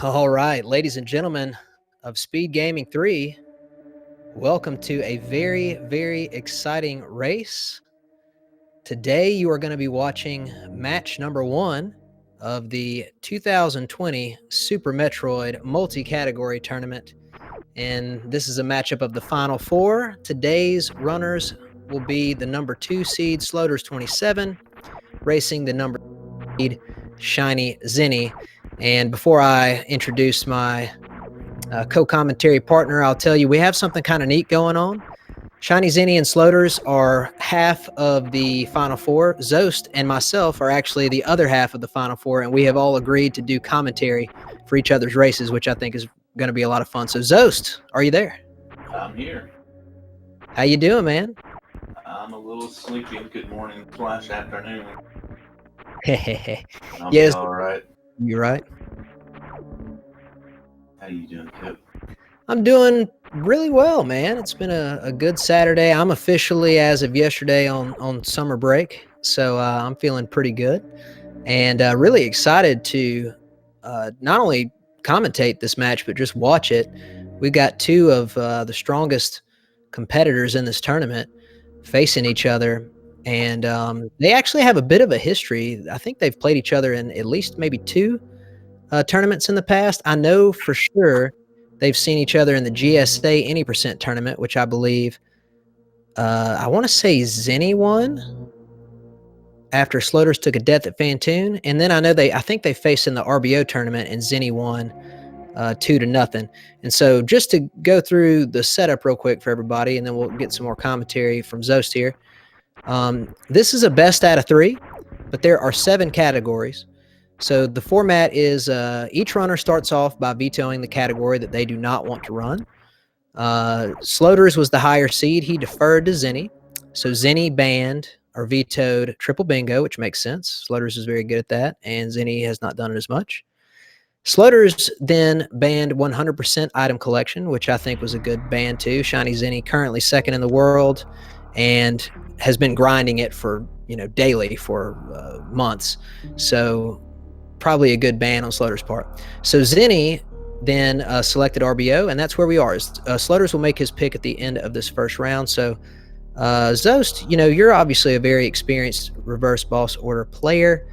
All right, ladies and gentlemen of Speed Gaming 3, welcome to a very, very exciting race. Today, you are going to be watching match number 1 of the 2020 Super Metroid multi-category tournament. And this is a matchup of the Final Four. Today's runners will be the number 2 seed, sloater27, racing the number 1 seed, ShinyZeni. And before I introduce my co-commentary partner, I'll tell you we have something kind of neat going on. ShinyZeni and Sloaters are half of the Final Four. Zost and myself are actually the other half of the Final Four, and we have all agreed to do commentary for each other's races, which I think is going to be a lot of fun. So Zost, are you there? I'm here. How you doing, man? I'm a little sleepy. Good morning / afternoon. I'll Yes, be all right. you right? How you doing, Kip? I'm doing really well, man. It's been a good Saturday. I'm officially, as of yesterday, on summer break, so I'm feeling pretty good and really excited to not only commentate this match but just watch it. We've got two of the strongest competitors in this tournament facing each other, and they actually have a bit of a history. I think they've played each other in at least maybe 2 tournaments in the past. I know for sure they've seen each other in the GSA Any Percent tournament, which I believe I want to say Zeni won after Sloaters took a death at Fantoon, and then I think they faced in the RBO tournament, and Zeni won 2-0. And so just to go through the setup real quick for everybody, and then we'll get some more commentary from Zost here. This is a best out of 3, but there are 7 categories. So the format is each runner starts off by vetoing the category that they do not want to run. Sloaters was the higher seed. He deferred to Zeni. So Zeni banned or vetoed triple bingo, which makes sense. Sloaters is very good at that, and Zeni has not done it as much. Sloaters then banned 100% item collection, which I think was a good ban too. ShinyZeni currently 2nd in the world and has been grinding it for, daily for months. So probably a good ban on Sloaters' part. So Zeni then selected RBO, and that's where we are. Sloaters will make his pick at the end of this first round. So Zost, you're obviously a very experienced reverse boss order player,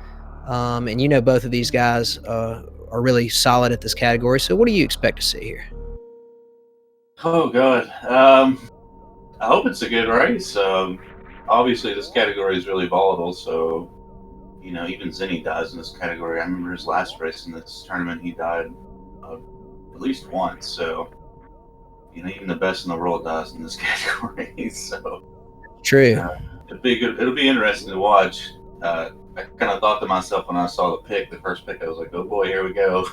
and both of these guys are really solid at this category. So what do you expect to see here? Oh, God. I hope it's a good race. Obviously, this category is really volatile, so, even Zeni dies in this category. I remember his last race in this tournament, he died at least once, so, even the best in the world dies in this category, so... True. It'll be interesting to watch. I kind of thought to myself when I saw the first pick, I was like, oh boy, here we go.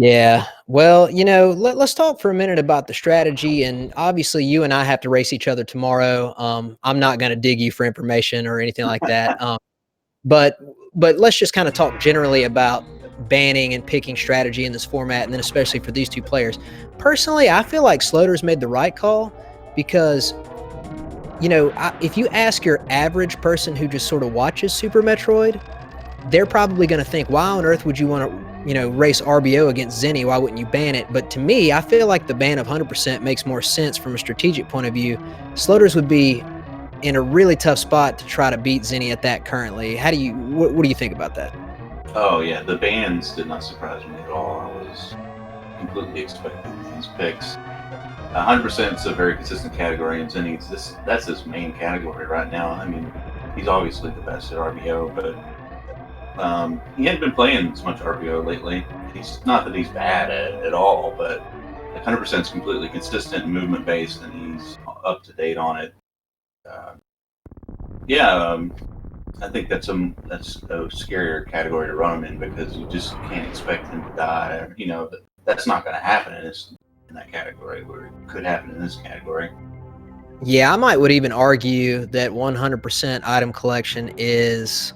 Yeah. Well, let's talk for a minute about the strategy. And obviously, you and I have to race each other tomorrow. I'm not going to dig you for information or anything like that. But let's just kind of talk generally about banning and picking strategy in this format, and then especially for these two players. Personally, I feel like Sloaters made the right call because, if you ask your average person who just sort of watches Super Metroid, they're probably going to think, why on earth would you want to race RBO against Zeni? Why wouldn't you ban it? But to me, I feel like the ban of 100% makes more sense from a strategic point of view. Sloaters would be in a really tough spot to try to beat Zeni at that currently. What do you think about that? Oh yeah, the bans did not surprise me at all. I was completely expecting these picks. 100% is a very consistent category, and Zeni's that's his main category right now. I mean, he's obviously the best at RBO, but he hadn't been playing as much RBO lately. He's not that he's bad at all, but 100% is completely consistent, movement based, and he's up to date on it. I think that's a scarier category to run him in because you just can't expect him to die. That's not going to happen in that category, where it could happen in this category. Yeah, I would even argue that 100% item collection is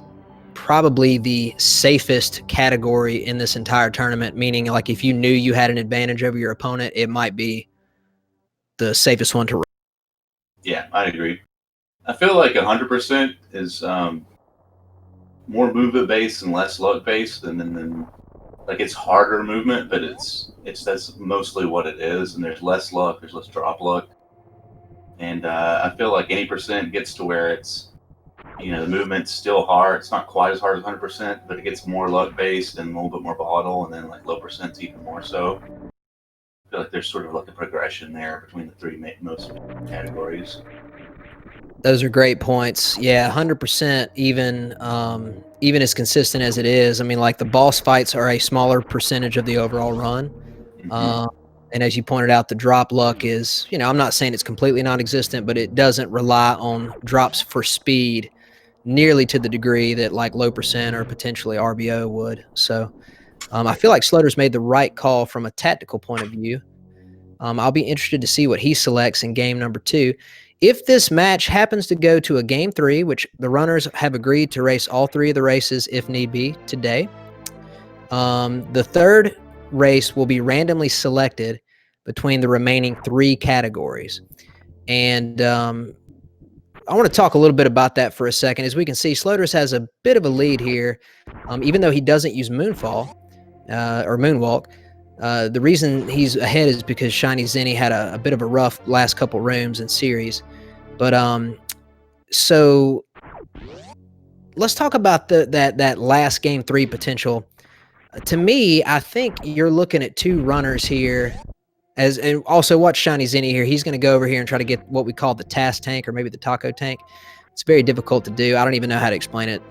probably the safest category in this entire tournament, meaning like if you knew you had an advantage over your opponent, it might be the safest one to run. Yeah, I agree. I feel like 100% is more movement based and less luck based than like it's harder movement, but it's that's mostly what it is. And there's less luck, there's less drop luck, and I feel like any percent gets to where it's, the movement's still hard. It's not quite as hard as 100%, but it gets more luck based and a little bit more volatile, and then like low percent's even more so. I feel like there's sort of like a progression there between the three most categories. Those are great points. Yeah, 100%. Even as consistent as it is, I mean, like the boss fights are a smaller percentage of the overall run. Mm-hmm. Um, and as you pointed out, the drop luck is, I'm not saying it's completely non-existent, but it doesn't rely on drops for speed nearly to the degree that like low percent or potentially RBO would. So I feel like Slaughter's made the right call from a tactical point of view. I'll be interested to see what he selects in game number 2. If this match happens to go to a game 3, which the runners have agreed to race all 3 of the races if need be today, the third race will be randomly selected between the remaining 3 categories. And I want to talk a little bit about that for a second. As we can see, Sloters has a bit of a lead here, even though he doesn't use Moonfall or Moonwalk. The reason he's ahead is because ShinyZeni had a bit of a rough last couple rooms and series. But so let's talk about that last game 3 potential. To me, I think you're looking at 2 runners here. And also watch ShinyZeni here. He's going to go over here and try to get what we call the task tank or maybe the taco tank. It's very difficult to do. I don't even know how to explain it.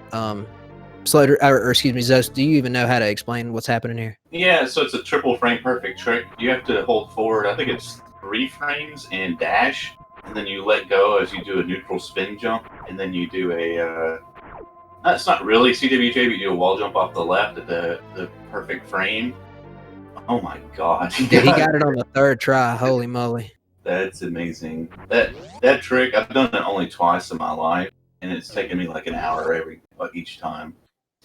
Slaughter, or excuse me, Zos, do you even know how to explain what's happening here? Yeah, so it's a triple frame perfect trick. You have to hold forward, I think it's 3 frames and dash, and then you let go as you do a neutral spin jump, and then you do a. It's not really CWJ, but you do a wall jump off the left at the perfect frame. Oh my god! Yeah, he got it on the 3rd try. Holy moly! That's amazing. That trick, I've done it only twice in my life, and it's taken me like an hour each time.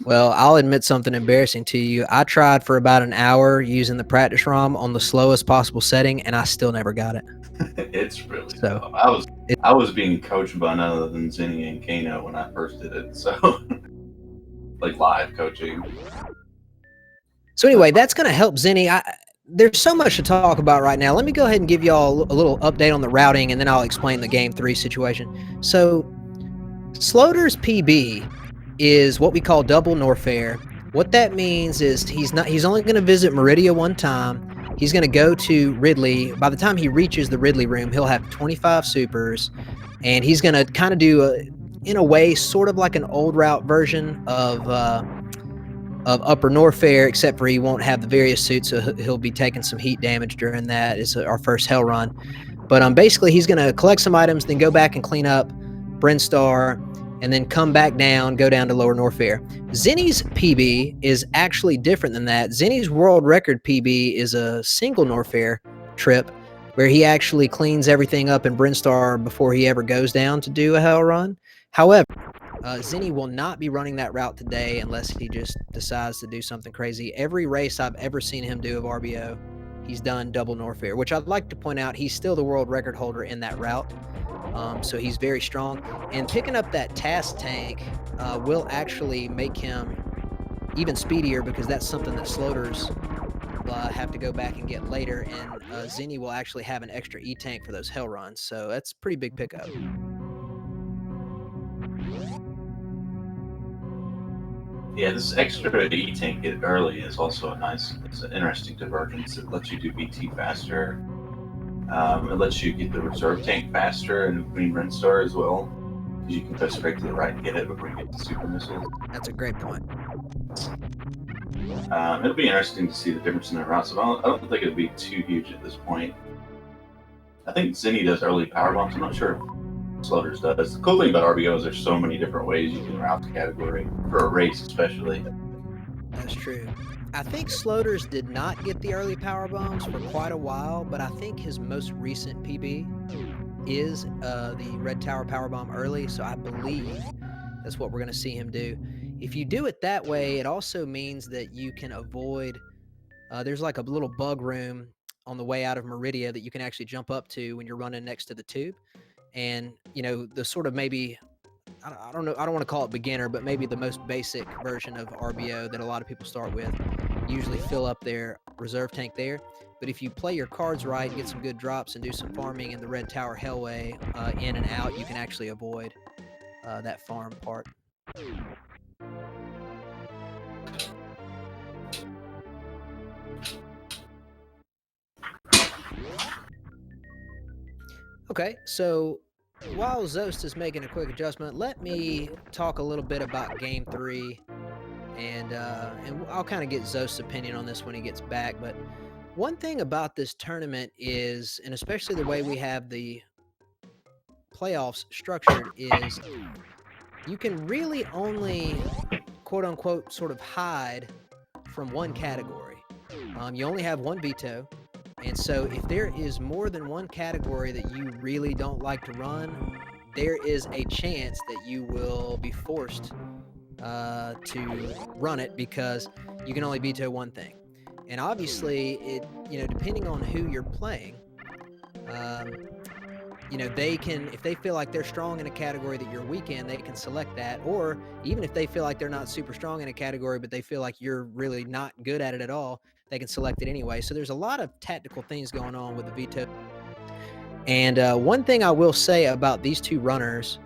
Well, I'll admit something embarrassing to you. I tried for about an hour using the practice ROM on the slowest possible setting, and I still never got it. It's really So tough. I was being coached by none other than Zenny and Kano when I first did it, so like live coaching. So anyway, that's going to help Zenny. There's so much to talk about right now. Let me go ahead and give y'all a little update on the routing, and then I'll explain the game 3 situation. So Slaughter's PB is what we call double Norfair. What that means is he's only going to visit Meridia one time. He's going to go to Ridley. By the time he reaches the Ridley room, he'll have 25 supers, and he's going to kind of do in a way, sort of like an old route version of Upper Norfair, except for he won't have the various suits, so he'll be taking some heat damage during that. It's our first hell run. But basically, he's going to collect some items, then go back and clean up Brinstar, and then come back down, go down to Lower Norfair. Zenny's PB is actually different than that. Zenny's world record PB is a single Norfair trip where he actually cleans everything up in Brinstar before he ever goes down to do a hell run. However, Zenny will not be running that route today unless he just decides to do something crazy. Every race I've ever seen him do of RBO, he's done double Norfair, which I'd like to point out, he's still the world record holder in that route. So he's very strong. And picking up that task tank will actually make him even speedier because that's something that Sloters have to go back and get later. And Zenny will actually have an extra E-tank for those hell runs. So that's a pretty big pickup. Yeah, this extra E-tank early is also it's an interesting divergence. It lets you do BT faster. It lets you get the reserve tank faster and Green Brinstar as well. Because you can go straight to the right and get it before you get the super missiles. That's a great point. It'll be interesting to see the difference in their routes. I don't think it'll be too huge at this point. I think Zenny does early power bombs. I'm not sure if Sloters does. The cool thing about RBO is there's so many different ways you can route the category, for a race especially. That's true. I think Sloters did not get the early power bombs for quite a while, but I think his most recent PB is the Red Tower power bomb early, so I believe that's what we're going to see him do. If you do it that way, it also means that you can avoid, there's like a little bug room on the way out of Meridia that you can actually jump up to when you're running next to the tube. And, the sort of maybe, I don't know, I don't want to call it beginner, but maybe the most basic version of RBO that a lot of people start with usually fill up their reserve tank there. But if you play your cards right, get some good drops, and do some farming in the Red Tower Hellway in and out, you can actually avoid that farm part. Okay, so while Zost is making a quick adjustment, let me talk a little bit about Game 3, and I'll kind of get Zost's opinion on this when he gets back. But one thing about this tournament is, and especially the way we have the playoffs structured, is you can really only, quote unquote, sort of hide from one category. You only have one veto. And so if there is more than one category that you really don't like to run, there is a chance that you will be forced to run it because you can only veto one thing. And obviously, depending on who you're playing, they can, if they feel like they're strong in a category that you're weak in, they can select that. Or even if they feel like they're not super strong in a category, but they feel like you're really not good at it at all, they can select it anyway. So there's a lot of tactical things going on with the veto. And one thing I will say about these two runners,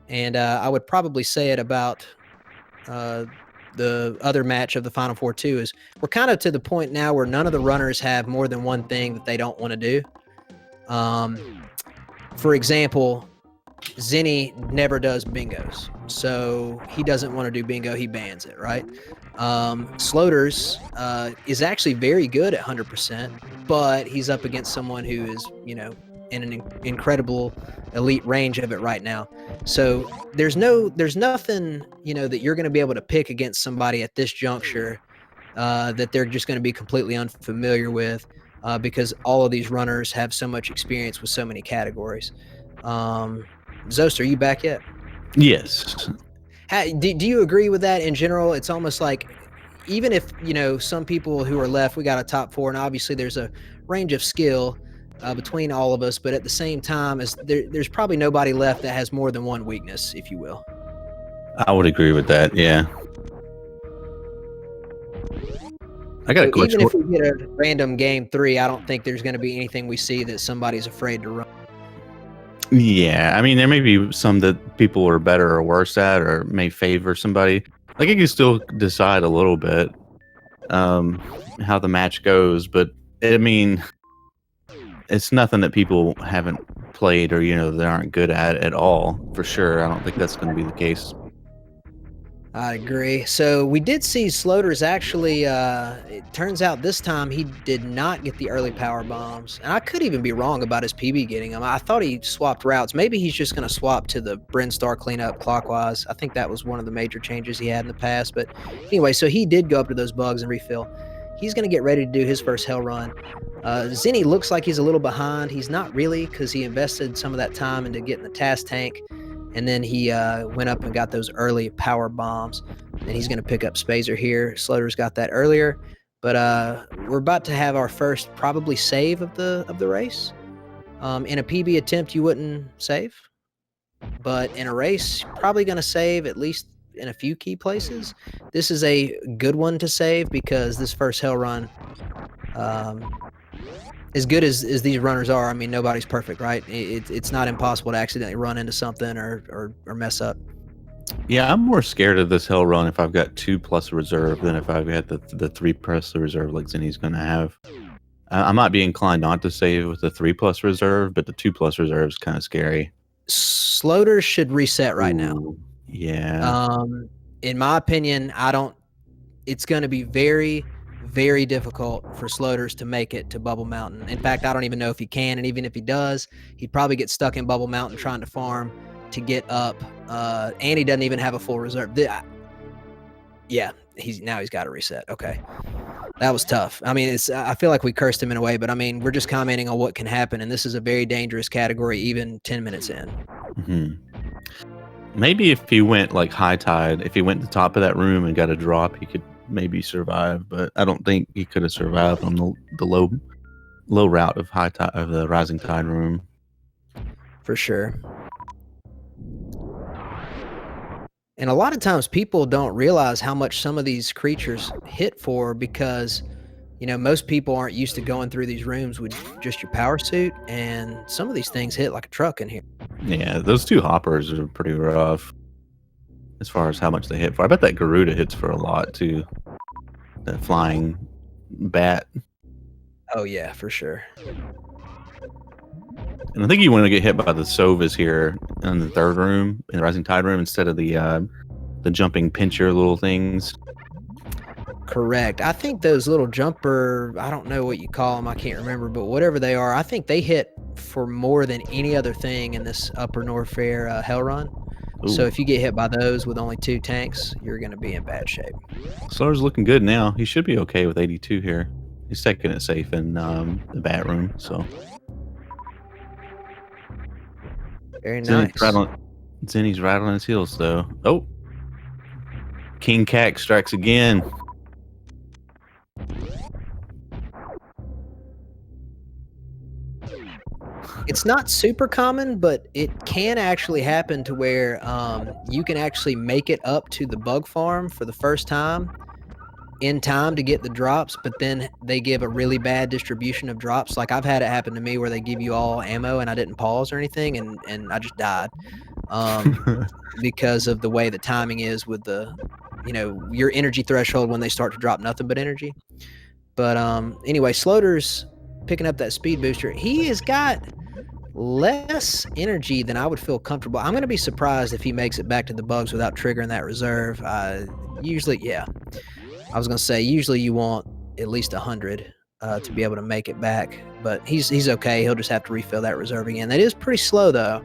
and I would probably say it about the other match of the Final Four too, is we're kind of to the point now where none of the runners have more than one thing that they don't want to do. For example, Zeni never does bingos, so he doesn't want to do bingo. He bans it, right? Sloaters is actually very good at 100%, but he's up against someone who is, in an incredible elite range of it right now. So there's nothing, that you're going to be able to pick against somebody at this juncture that they're just going to be completely unfamiliar with, because all of these runners have so much experience with so many categories. Zost, are you back yet? Yes. Do you agree with that in general? It's almost like, even if, some people who are left, we got a top four, and obviously there's a range of skill between all of us, but at the same time, there's probably nobody left that has more than one weakness, if you will. I would agree with that, yeah. I got a question. Even if we get a random game 3, I don't think there's going to be anything we see that somebody's afraid to run. Yeah, I mean, there may be some that people are better or worse at, or may favor somebody. Like, you can still decide a little bit how the match goes, but I mean, it's nothing that people haven't played or they aren't good at all, for sure. I don't think that's going to be the case. I agree. So we did see Sloaters actually, it turns out this time he did not get the early power bombs. And I could even be wrong about his PB getting them. I thought he swapped routes. Maybe he's just going to swap to the Brinstar cleanup clockwise. I think that was one of the major changes he had in the past. But anyway, so he did go up to those bugs and refill. He's going to get ready to do his first hell run. Zeni looks like he's a little behind. He's not really, because he invested some of that time into getting the task tank. And then he went up and got those early power bombs. And he's going to pick up Spazer here. Sloter's got that earlier. But we're about to have our first probably save of the race. In a PB attempt, you wouldn't save. But in a race, probably going to save at least in a few key places. This is a good one to save because this first hell run, as good as these runners are, I mean, nobody's perfect, right? It's not impossible to accidentally run into something or mess up. Yeah, I'm more scared of this hell run if I've got 2+ reserve than if I've got the 3+ reserve like Zeni's going to have. I might be inclined not to save with the 3+ reserve, but the 2+ reserve is kind of scary. Sloaters should reset right now. Yeah. In my opinion, it's going to be very, very difficult for Sloaters to make it to Bubble Mountain. In fact, I don't even know if he can, and even if he does, he'd probably get stuck in Bubble Mountain trying to farm to get up, and he doesn't even have a full reserve. Yeah, he's got to reset. Okay, that was tough. I mean, I feel like we cursed him in a way, but I mean, we're just commenting on what can happen, and this is a very dangerous category, even 10 minutes in. Mm-hmm. Maybe if he went like high tide, if he went to the top of that room and got a drop, he could maybe survive. But I don't think he could have survived on the low route of high tide, of the rising tide room. For sure. And a lot of times people don't realize how much some of these creatures hit for because, most people aren't used to going through these rooms with just your power suit, and some of these things hit like a truck in here. Yeah, those two hoppers are pretty rough as far as how much they hit for. I bet that Garuda hits for a lot too. That flying bat. Oh yeah, for sure. And I think you want to get hit by the Sovas here in the third room, in the Rising Tide room, instead of the jumping pincher little things. Correct. I think those little jumper, I don't know what you call them, I can't remember, but whatever they are, I think they hit for more than any other thing in this Upper North Fair Hell Run. So Ooh. if you get hit by those with only 2 tanks, you're going to be in bad shape. Sloater's looking good now. He should be okay with 82 here. He's taking it safe in the bat room, so. Very nice. Zeni's rattling his heels, though. Oh! King Cack strikes again. It's not super common, but it can actually happen to where you can actually make it up to the bug farm for the first time in time to get the drops, but then they give a really bad distribution of drops. Like I've had it happen to me where they give you all ammo and I didn't pause or anything, and I just died because of the way the timing is with the, your energy threshold when they start to drop nothing but energy. But anyway, Sloater's picking up that speed booster. He has got less energy than I would feel comfortable. I'm going to be surprised if he makes it back to the bugs without triggering that reserve. Usually, yeah. I was going to say, usually you want at least 100 to be able to make it back. But he's okay. He'll just have to refill that reserve again. That is pretty slow, though.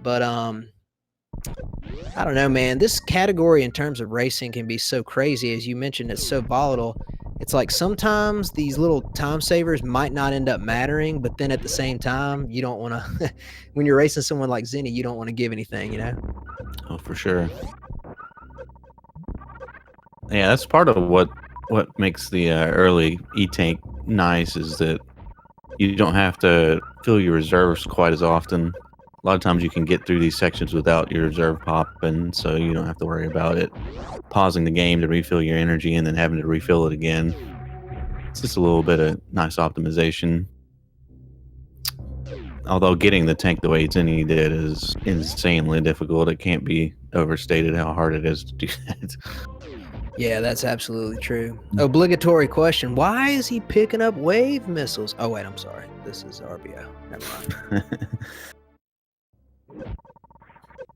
But I don't know, man. This category in terms of racing can be so crazy. As you mentioned, it's so volatile. It's like sometimes these little time savers might not end up mattering, but then at the same time, you don't want to, when you're racing someone like Zeni, you don't want to give anything, Oh, for sure. Yeah, that's part of what makes the early E-Tank nice is that you don't have to fill your reserves quite as often. A lot of times you can get through these sections without your reserve popping, so you don't have to worry about it pausing the game to refill your energy and then having to refill it again. It's just a little bit of nice optimization. Although getting the tank the way Zeni did is insanely difficult. It can't be overstated how hard it is to do that. Yeah, that's absolutely true. Obligatory question. Why is he picking up wave missiles? Oh, wait, I'm sorry. This is RBO. Never mind.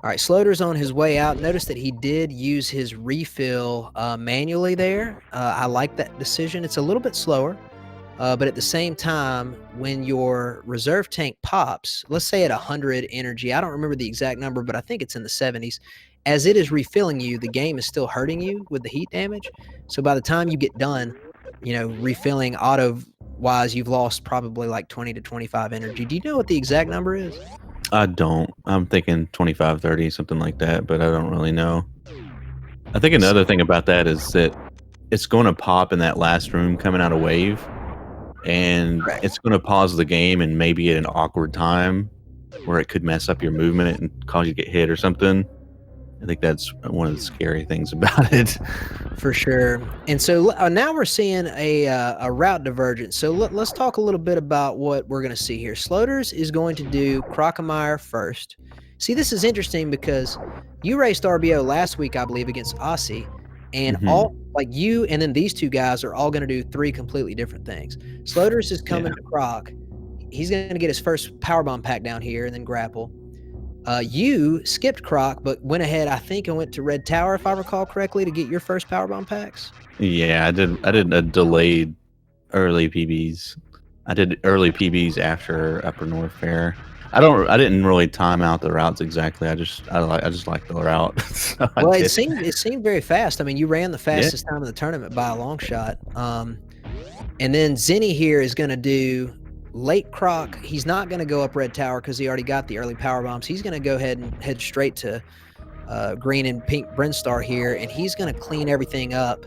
All right, Sloater's on his way out. Notice that he did use his refill manually there. I like that decision. It's a little bit slower, but at the same time, when your reserve tank pops, let's say at 100 energy, I don't remember the exact number, but I think it's in the 70s. As it is refilling you, the game is still hurting you with the heat damage. So by the time you get done, refilling auto-wise, you've lost probably like 20 to 25 energy. Do you know what the exact number is? I don't. I'm thinking 25, 30, something like that, but I don't really know. I think another thing about that is that it's going to pop in that last room coming out of wave, and it's going to pause the game and maybe at an awkward time where it could mess up your movement and cause you to get hit or something. I think that's one of the scary things about it. For sure. And so now we're seeing a route divergence. So let's talk a little bit about what we're going to see here. Sloaters is going to do Crocomire first. See, this is interesting because you raced RBO last week, I believe, against Aussie. And all like you and then these two guys are all going to do 3 completely different things. Sloaters is coming to Croc. He's going to get his first powerbomb pack down here and then grapple. You skipped Croc, but went ahead, I think, and went to Red Tower, if I recall correctly, to get your first powerbomb packs. Yeah, I did a delayed early PBs. I did early PBs after Upper North Fair. I didn't really time out the routes exactly. I just like the route. So well, it seemed very fast. I mean, you ran the fastest time in the tournament by a long shot. And then Zeni here is going to do late Croc. He's not going to go up Red Tower because he already got the early power bombs. He's going to go ahead and head straight to green and pink Brinstar here, and he's going to clean everything up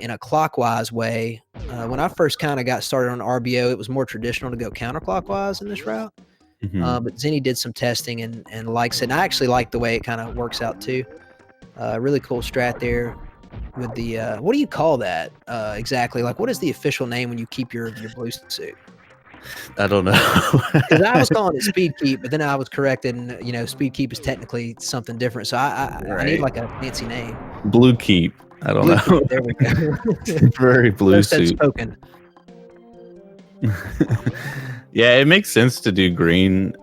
in a clockwise way. When I first kind of got started on RBO, it was more traditional to go counterclockwise in this route. But Zeni did some testing and likes it. And I actually like the way it kind of works out too. Really cool strat there with the what do you call that exactly? Like, what is the official name when you keep your blue suit? I don't know. Because I was calling it speed keep, but then I was corrected, and speed keep is technically something different. So I need Right. like a fancy name. Blue keep. I don't Blue know. keep. There we go. Temporary blue Said suit. spoken. Yeah, it makes sense to do green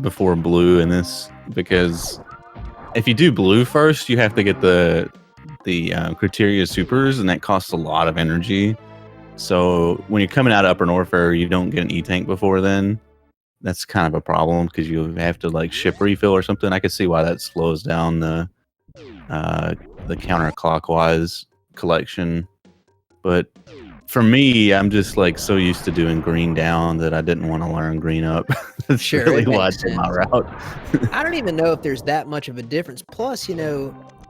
before blue in this, because if you do blue first, you have to get the criteria supers, and that costs a lot of energy. So when you're coming out of Upper Norfair, you don't get an E-tank before then. That's kind of a problem, because you have to like ship refill or something. I could see why that slows down the counterclockwise collection. But for me, I'm just like so used to doing green down that I didn't want to learn green up. That's Sure, really it why I makes did my sense. route. I don't even know if there's that much of a difference. Plus,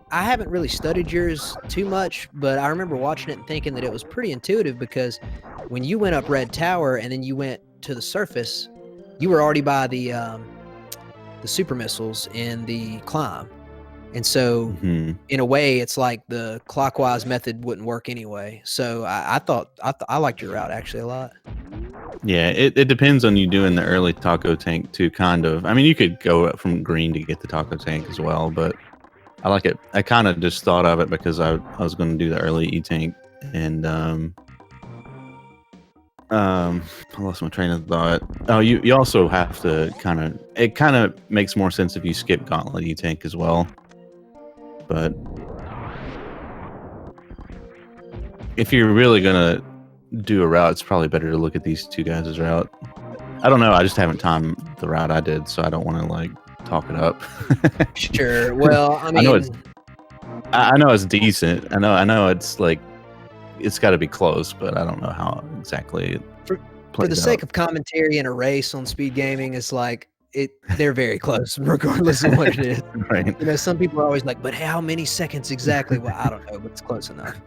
I haven't really studied yours too much, but I remember watching it and thinking that it was pretty intuitive, because when you went up Red Tower and then you went to the surface, you were already by the super missiles in the climb. And so Mhm. in a way, it's like the clockwise method wouldn't work anyway. So I thought I liked your route actually a lot. Yeah, it depends on you doing the early taco tank too, kind of. I mean, you could go from green to get the taco tank as well, but I like it. I kind of just thought of it because I was going to do the early E tank, and I lost my train of thought. Oh, you also have to it kind of makes more sense if you skip Gauntlet E tank as well. But if you're really gonna do a route, it's probably better to look at these two guys' route. I don't know. I just haven't timed the route I did, so I don't want to like talk it up. Sure. Well, I I know mean, it's I know it's decent. I know it's like it's got to be close, but I don't know how exactly it for plays the out. sake of commentary in a race on speed gaming, it's like they're very close regardless of what it is. Right. Some people are always like, but how many seconds exactly? Well, I don't know, but it's close enough.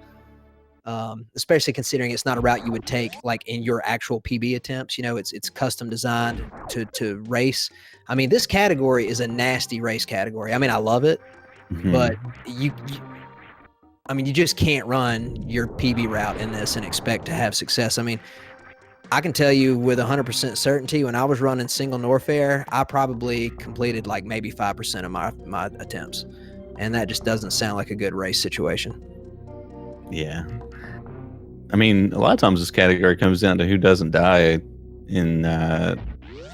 Especially considering it's not a route you would take like in your actual PB attempts. It's custom designed to race. I mean, this category is a nasty race category. I mean, I love it, but you just can't run your PB route in this and expect to have success. I mean, I can tell you with 100% certainty, when I was running single Norfair, I probably completed like maybe 5% of my attempts. And that just doesn't sound like a good race situation. Yeah. I mean, a lot of times this category comes down to who doesn't die in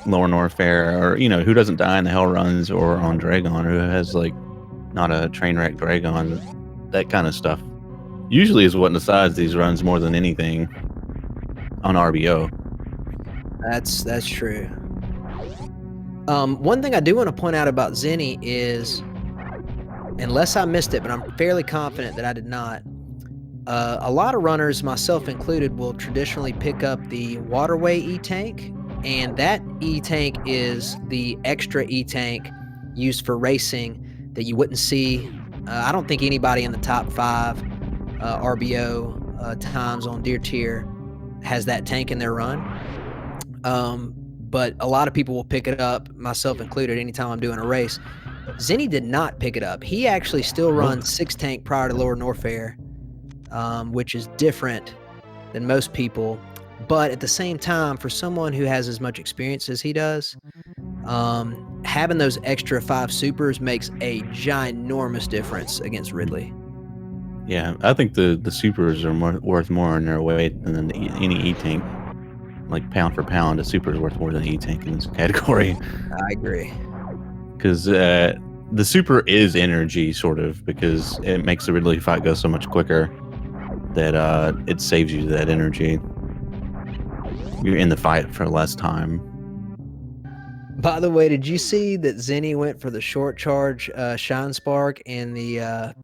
Lower Norfair, or who doesn't die in the Hell Runs or on Dragon, or who has like not a train wreck Dragon. That kind of stuff usually is what decides these runs more than anything on RBO. That's true. One thing I do want to point out about Zeni is, unless I missed it, but I'm fairly confident that I did not, a lot of runners, myself included, will traditionally pick up the Waterway E-Tank, and that E-Tank is the extra E-Tank used for racing that you wouldn't see. I don't think anybody in the top 5 RBO times on Deer Tier has that tank in their run. But a lot of people will pick it up, myself included, anytime I'm doing a race. Zeni did not pick it up. He actually still runs 6 tank prior to Lower Norfair, which is different than most people. But at the same time, for someone who has as much experience as he does, having those extra 5 supers makes a ginormous difference against Ridley. Yeah, I think the supers are worth more in their weight than any E-Tank. Like pound for pound, a super is worth more than an E-Tank in this category. I agree. Because the super is energy, sort of, because it makes the Ridley fight go so much quicker that it saves you that energy. You're in the fight for less time. By the way, did you see that Zeni went for the short charge Shine Spark in the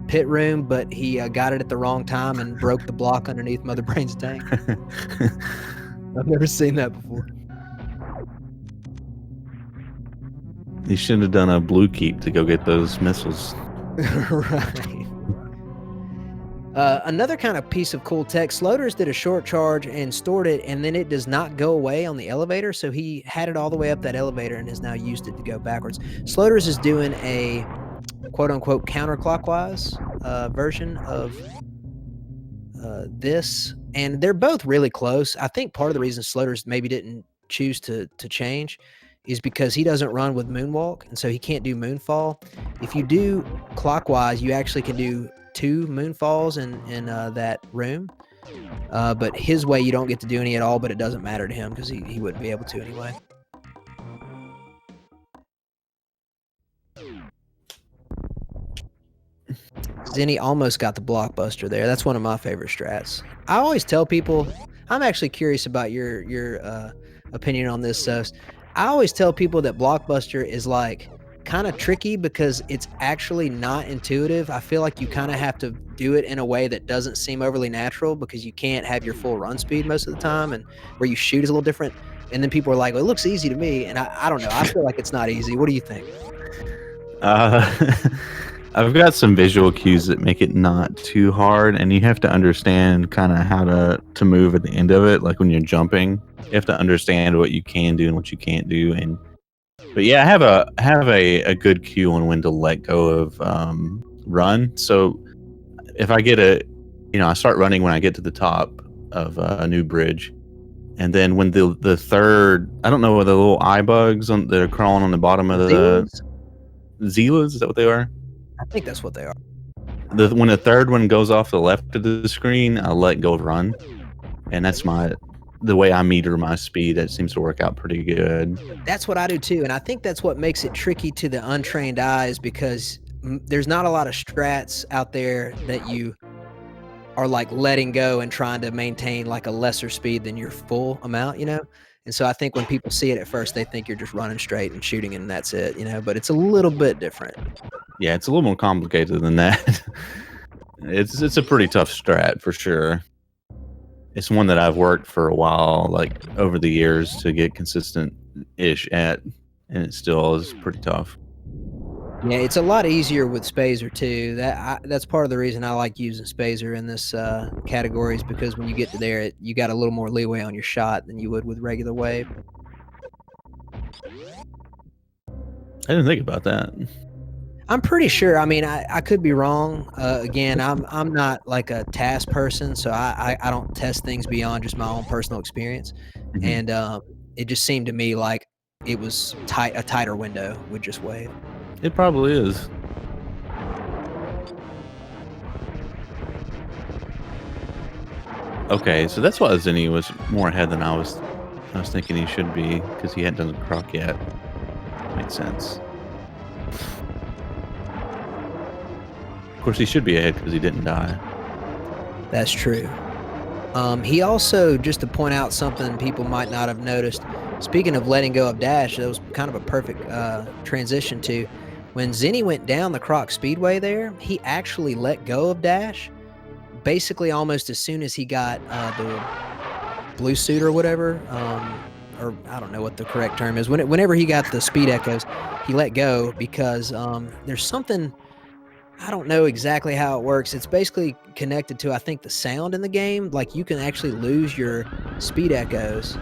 pit room, but he got it at the wrong time and broke the block underneath Mother Brain's tank? I've never seen that before. You should have done a blue keep to go get those missiles. Right. Another kind of piece of cool tech, Sloaters did a short charge and stored it, and then it does not go away on the elevator, so he had it all the way up that elevator and has now used it to go backwards. Sloaters is doing a quote unquote counterclockwise version of this, and they're both really close. I think part of the reason Sloters maybe didn't choose to change is because he doesn't run with moonwalk, and so he can't do moonfall. If you do clockwise, you actually can do 2 moonfalls in that room. But his way, you don't get to do any at all, but it doesn't matter to him because he wouldn't be able to anyway. Zenny almost got the blockbuster there. That's one of my favorite strats. I always tell people, I'm actually curious about your opinion on this. I always tell people that blockbuster is like kind of tricky because it's actually not intuitive. I feel like you kind of have to do it in a way that doesn't seem overly natural because you can't have your full run speed most of the time, and where you shoot is a little different. And then people are like, well, it looks easy to me. And I don't know. I feel like it's not easy. What do you think? I've got some visual cues that make it not too hard, and you have to understand kind of how to move at the end of it. Like when you're jumping, you have to understand what you can do and what you can't do. But yeah, I have a good cue on when to let go of run. So if I get I start running when I get to the top of a new bridge, and then when the third, I don't know what the little eye bugs that are crawling on the bottom of the Zelas, is that what they are? I think that's what they are. When the third one goes off the left of the screen, I let go of run, and that's the way I meter my speed. That seems to work out pretty good. That's what I do too, and I think that's what makes it tricky to the untrained eye, is because there's not a lot of strats out there that you are like letting go and trying to maintain like a lesser speed than your full amount, And so I think when people see it at first, they think you're just running straight and shooting and that's it, but it's a little bit different. Yeah, it's a little more complicated than that. It's a pretty tough strat for sure. It's one that I've worked for a while, like over the years, to get consistent-ish at, and it still is pretty tough. Yeah, it's a lot easier with Spazer too. That's part of the reason I like using Spazer in this category, is because when you get to there, you got a little more leeway on your shot than you would with regular wave. I didn't think about that. I'm pretty sure. I mean, I could be wrong. Again, I'm not like a task person, so I don't test things beyond just my own personal experience. Mhm. And it just seemed to me like it was a tighter window with just wave. It probably is. Okay, so that's why Zenny was more ahead than I was thinking he should be, because he hadn't done the croc yet. Makes sense. Of course, he should be ahead because he didn't die. That's true. He also, just to point out something people might not have noticed, speaking of letting go of dash, that was kind of a perfect transition to when Zenny went down the Croc Speedway there, he actually let go of dash basically almost as soon as he got the blue suit or whatever, or I don't know what the correct term is. Whenever he got the speed echoes, he let go because there's something, I don't know exactly how it works. It's basically connected to, I think, the sound in the game. Like you can actually lose your speed echoes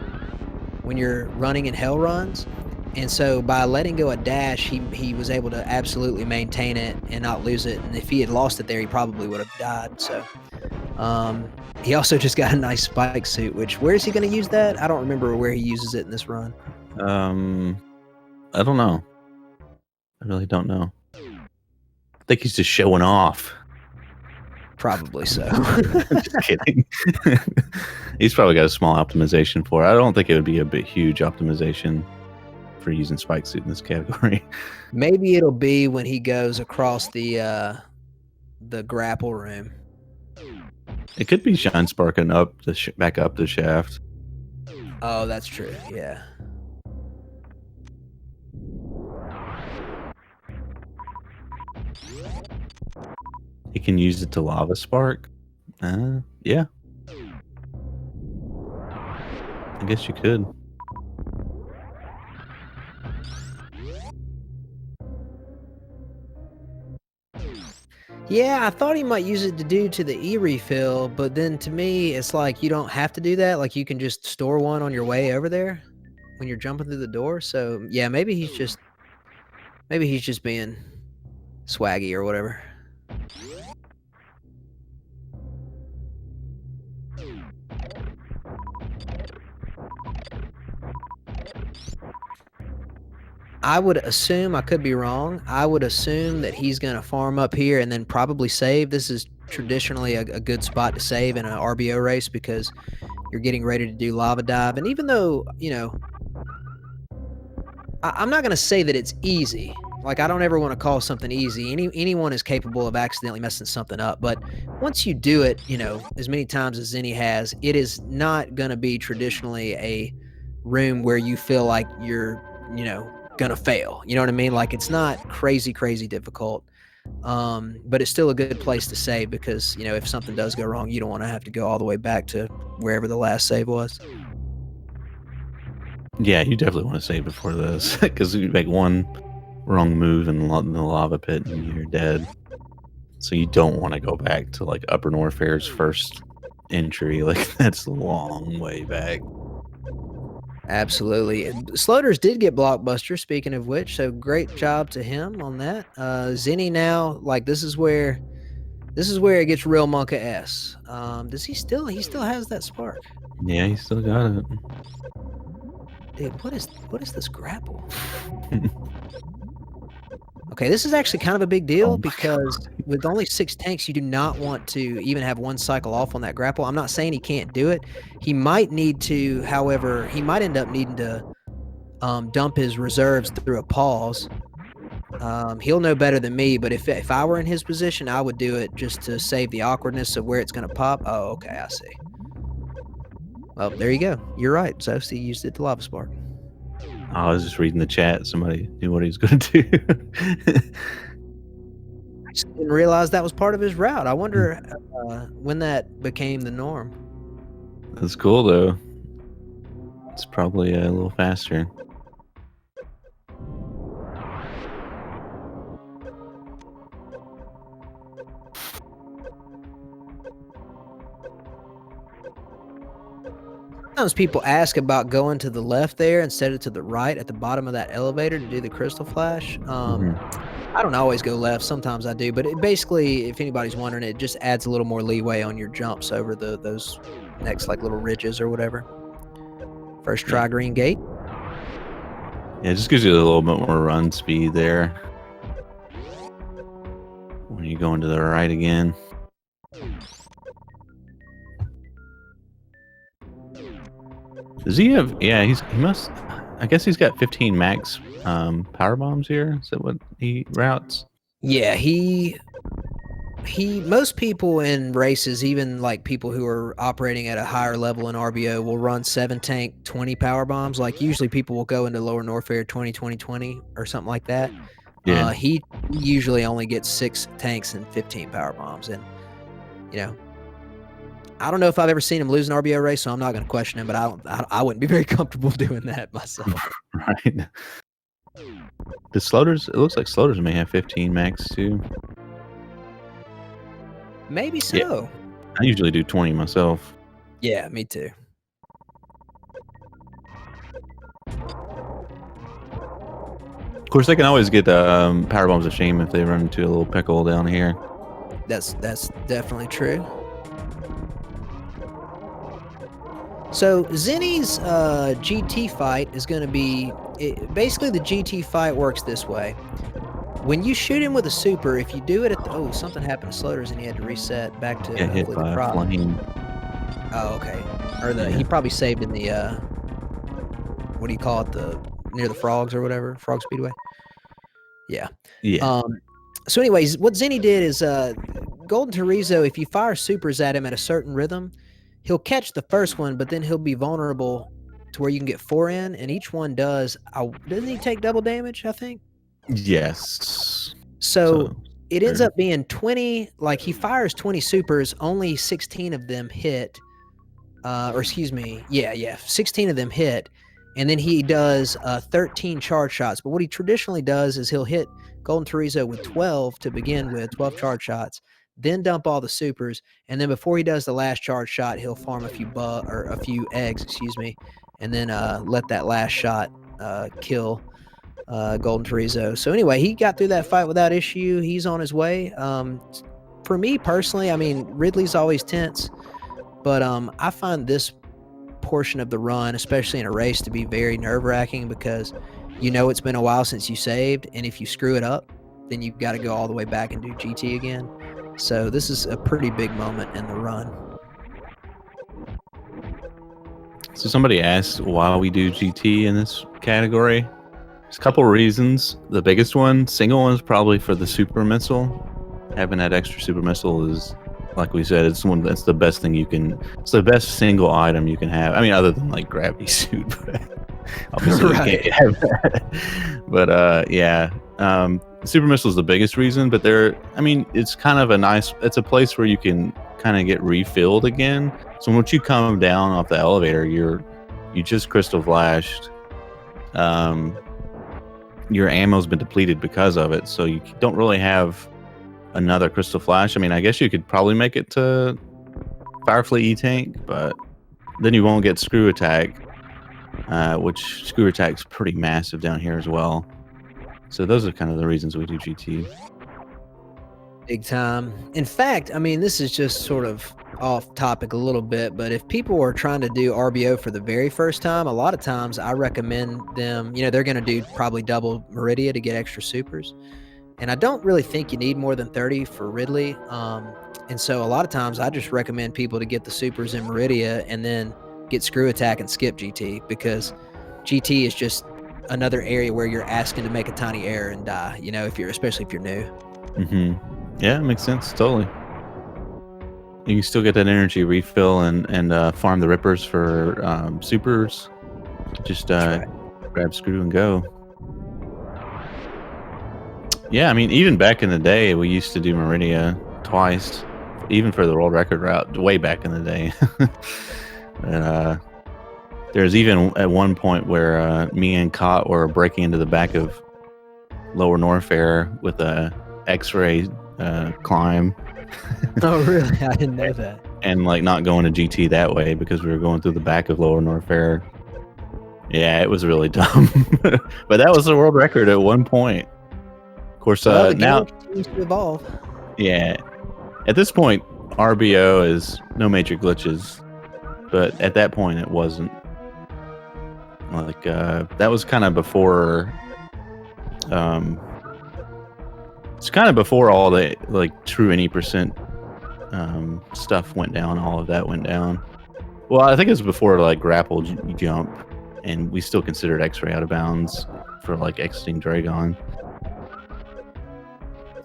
when you're running in hell runs. And so by letting go of dash, he was able to absolutely maintain it and not lose it. And if he had lost it there, he probably would have died. So he also just got a nice spike suit, which, where is he going to use that? I don't remember where he uses it in this run. I don't know. I really don't know. I think he's just showing off. Probably so. Just kidding. He's probably got a small optimization for it. I don't think it would be a bit huge optimization for using spike suit in this category. Maybe it'll be when he goes across the grapple room. It could be shine sparking up back up the shaft. Oh, that's true. Yeah. You can use it to lava spark. Yeah. I guess you could. Yeah, I thought he might use it to do to the e-refill, but then to me, it's like you don't have to do that. Like you can just store one on your way over there when you're jumping through the door. So yeah, maybe he's just being swaggy or whatever. I would assume, I could be wrong, I would assume that he's going to farm up here and then probably save. This is traditionally a good spot to save in an RBO race because you're getting ready to do lava dive. And even though, you know, I'm not going to say that it's easy. Like, I don't ever want to call something easy. Anyone is capable of accidentally messing something up. But once you do it, you know, as many times as Zenny has, it is not going to be traditionally a room where you feel like you're, you know, going to fail. You know what I mean? Like, it's not crazy difficult. But it's still a good place to save because, you know, if something does go wrong, you don't want to have to go all the way back to wherever the last save was. Yeah, you definitely want to save before this because you make one wrong move in the lava pit and you're dead. So you don't want to go back to like Upper Norfair's first entry. Like, that's a long way back. Absolutely. Sloaters did get Blockbuster, speaking of which, so great job to him on that. Zenny now, like, this is where it gets real Monka S. Does he still has that spark? Yeah, he still got it. Dude, what is this grapple? Okay, this is actually kind of a big deal because with only 6 tanks, you do not want to even have one cycle off on that grapple. I'm not saying he can't do it. He might need to, however, he might end up needing to dump his reserves through a pause. He'll know better than me, but if I were in his position, I would do it just to save the awkwardness of where it's going to pop. Oh, okay, I see. Well, there you go. You're right. So he used it to lava spark. I was just reading the chat. Somebody knew what he was going to do. I just didn't realize that was part of his route. I wonder when that became the norm. That's cool, though. It's probably a little faster. Sometimes people ask about going to the left there instead of to the right at the bottom of that elevator to do the crystal flash. I don't always go left. Sometimes I do, but it basically, if anybody's wondering, it just adds a little more leeway on your jumps over those next like little ridges or whatever. First try green gate. Yeah, it just gives you a little bit more run speed there when you go into the right again. Does he have? Yeah, he must. I guess he's got 15 max power bombs here. Is that what he routes? Yeah, he most people in races, even like people who are operating at a higher level in RBO, will run 7 tank 20 power bombs. Like usually people will go into Lower Norfair 20 or something like that. Yeah. He usually only gets 6 tanks and 15 power bombs, and you know, I don't know if I've ever seen him lose an RBO race, so I'm not going to question him. But I wouldn't be very comfortable doing that myself. Right. The sloaters. It looks like sloaters may have 15 max too. Maybe so. Yeah. I usually do 20 myself. Yeah, me too. Of course, they can always get power bombs of shame if they run into a little pickle down here. That's definitely true. So Zenny's GT fight is going to be basically the GT fight works this way. When you shoot him with a super, if you do it at the, something happened to Sloaters and he had to reset back to Hit by the prop. flame. Oh, okay. Or he probably saved in the what do you call it? Near the frogs or whatever, Frog Speedway. Yeah. Yeah. So anyways, what Zenny did is Golden Torizo, if you fire supers at him at a certain rhythm, he'll catch the first one, but then he'll be vulnerable to where you can get 4 in, and each one does. Doesn't he take double damage, I think? Yes. So it ends up being 20, like he fires 20 supers, only 16 of them hit. Or excuse me, 16 of them hit, and then he does 13 charge shots. But what he traditionally does is he'll hit Golden Torizo with 12 to begin with, 12 charge shots, then dump all the supers, and then before he does the last charge shot, he'll farm a few eggs, excuse me, and then let that last shot kill Golden Chorizo. So anyway, he got through that fight without issue. He's on his way. For me personally, I mean, Ridley's always tense, but I find this portion of the run, especially in a race, to be very nerve-wracking because you know it's been a while since you saved, and if you screw it up, then you've got to go all the way back and do GT again. So this is a pretty big moment in the run. So somebody asked why we do GT in this category. There's a couple reasons. The biggest one, single one, is probably for the super missile. Having that extra super missile is, like we said, it's the best thing you can. It's the best single item you can have. I mean, other than like gravity suit, but obviously Right. you can't have that. But yeah, super missile is the biggest reason. But I mean, it's kind of it's a place where you can kind of get refilled again. So once you come down off the elevator, you just crystal flashed. Your ammo's been depleted because of it, so you don't really have another crystal flash. I mean, I guess you could probably make it to Firefly E-Tank, but then you won't get screw attack, which screw attack's pretty massive down here as well. So those are kind of the reasons we do GT. Big time. In fact, I mean, this is just sort of off topic a little bit, but if people are trying to do RBO for the very first time, a lot of times I recommend them, you know, they're going to do probably double Meridia to get extra supers. And I don't really think you need more than 30 for Ridley. And so a lot of times I just recommend people to get the supers in Meridia and then get screw attack and skip GT, because GT is just another area where you're asking to make a tiny error and die, you know, especially if you're new. Yeah, it makes sense. Totally. You can still get that energy refill and farm the rippers for supers. Just grab screw and go. Yeah, I mean, even back in the day, we used to do Meridia twice, even for the world record route, way back in the day. And there's even at one point where me and Cott were breaking into the back of Lower Norfair with a X-ray climb. Oh, really? I didn't know that. And like not going to GT that way because we were going through the back of Lower Norfair. Yeah, it was really dumb. But that was the world record at one point. Of course, Well, the now game continues to evolve. Yeah, at this point, RBO is no major glitches, but at that point, it wasn't. Like that was kind of before. It's kind of before all the like true any percent stuff went down. All of that went down. Well, I think it was before like grapple jump, and we still considered X-ray out of bounds for like exiting Dragon.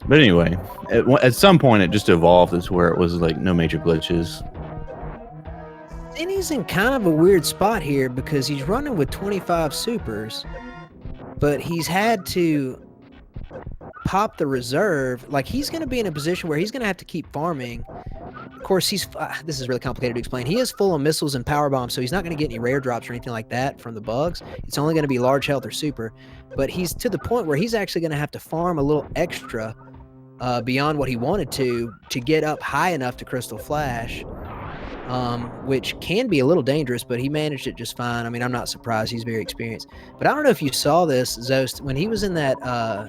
But anyway, at some point it just evolved as where it was like no major glitches. Zenny's in kind of a weird spot here because he's running with 25 supers, but he's had to pop the reserve. Like, he's going to be in a position where he's going to have to keep farming. Of course, this is really complicated to explain. He is full of missiles and power bombs, so he's not going to get any rare drops or anything like that from the bugs. It's only going to be large health or super. But he's to the point where he's actually going to have to farm a little extra beyond what he wanted to get up high enough to Crystal Flash, which can be a little dangerous, but he managed it just fine. I mean, I'm not surprised. He's very experienced. But I don't know if you saw this, Zost, when he was in that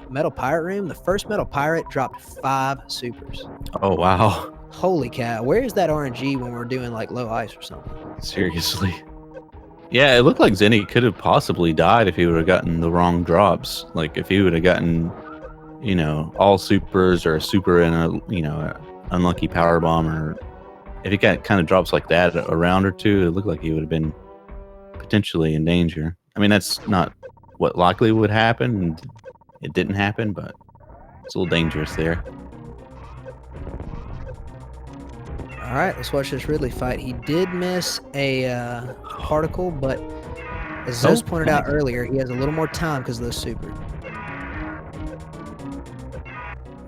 Metal Pirate room, the first Metal Pirate dropped 5 supers. Oh, wow. Holy cow. Where is that RNG when we're doing like low ice or something? Seriously. Yeah, it looked like Zenny could have possibly died if he would have gotten the wrong drops. Like if he would have gotten, you know, all supers or a super and a, you know, a unlucky power bomb, or if he got kind of drops like that a round or two, it looked like he would have been potentially in danger. I mean, that's not what likely would happen, and it didn't happen, but it's a little dangerous there. All right, let's watch this Ridley fight. He did miss a particle, but as Zost pointed out earlier, he has a little more time because of those supers.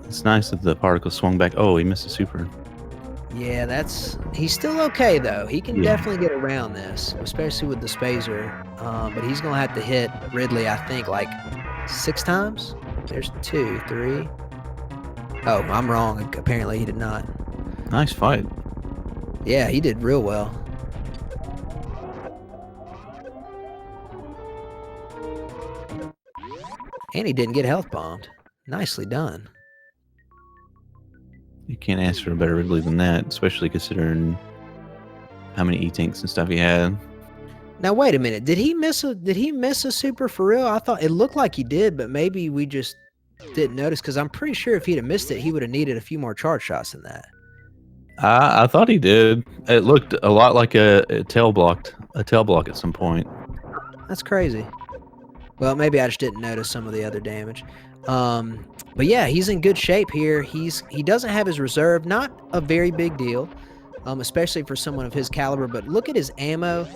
It's nice that the particle swung back. Oh, he missed a super. Yeah, he's still okay though. He can definitely get around this, especially with the Spazer. But he's gonna have to hit Ridley, I think, like 6 times. There's 2, 3. Oh, I'm wrong. Apparently he did not. Nice fight. Yeah, he did real well. And he didn't get health bombed. Nicely done. You can't ask for a better Ridley than that, especially considering how many E-tanks and stuff he had. Now wait a minute. Did he miss a super for real? I thought it looked like he did, but maybe we just didn't notice because I'm pretty sure if he'd have missed it, he would have needed a few more charge shots than that. I thought he did. It looked a lot like a tail block at some point. That's crazy. Well, maybe I just didn't notice some of the other damage. But yeah, he's in good shape here. He doesn't have his reserve, not a very big deal, especially for someone of his caliber. But look at his ammo.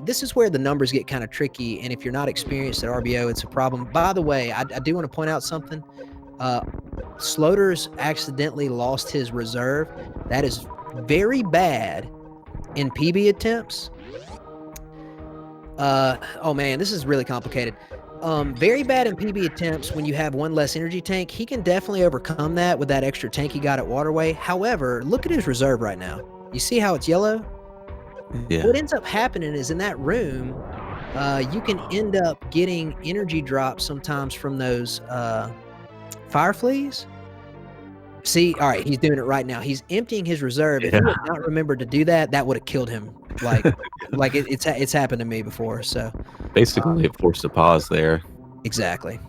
This is where the numbers get kind of tricky, and if you're not experienced at RBO, it's a problem. By the way, I do want to point out something. Sloater's accidentally lost his reserve. That is very bad in PB attempts. Oh man, this is really complicated. Very bad in PB attempts when you have one less energy tank. He can definitely overcome that with that extra tank he got at Waterway. However, look at his reserve right now. You see how it's yellow? Yeah. What ends up happening is in that room, you can end up getting energy drops sometimes from those fire fleas. See, all right, he's doing it right now. He's emptying his reserve. If he had not remembered to do that, that would have killed him. Like, it's happened to me before. So basically, it forced a pause there. Exactly.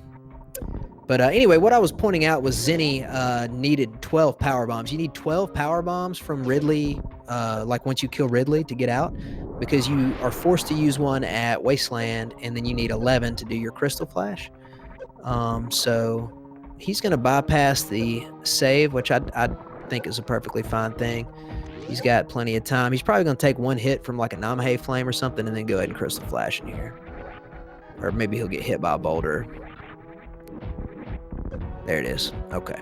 But anyway, what I was pointing out was Zenny needed 12 power bombs. You need 12 power bombs from Ridley, like once you kill Ridley to get out, because you are forced to use one at Wasteland, and then you need 11 to do your Crystal Flash. So he's going to bypass the save, which I think is a perfectly fine thing. He's got plenty of time. He's probably going to take one hit from like a Namahe Flame or something and then go ahead and Crystal Flash in here. Or maybe he'll get hit by a boulder. There it is. Okay.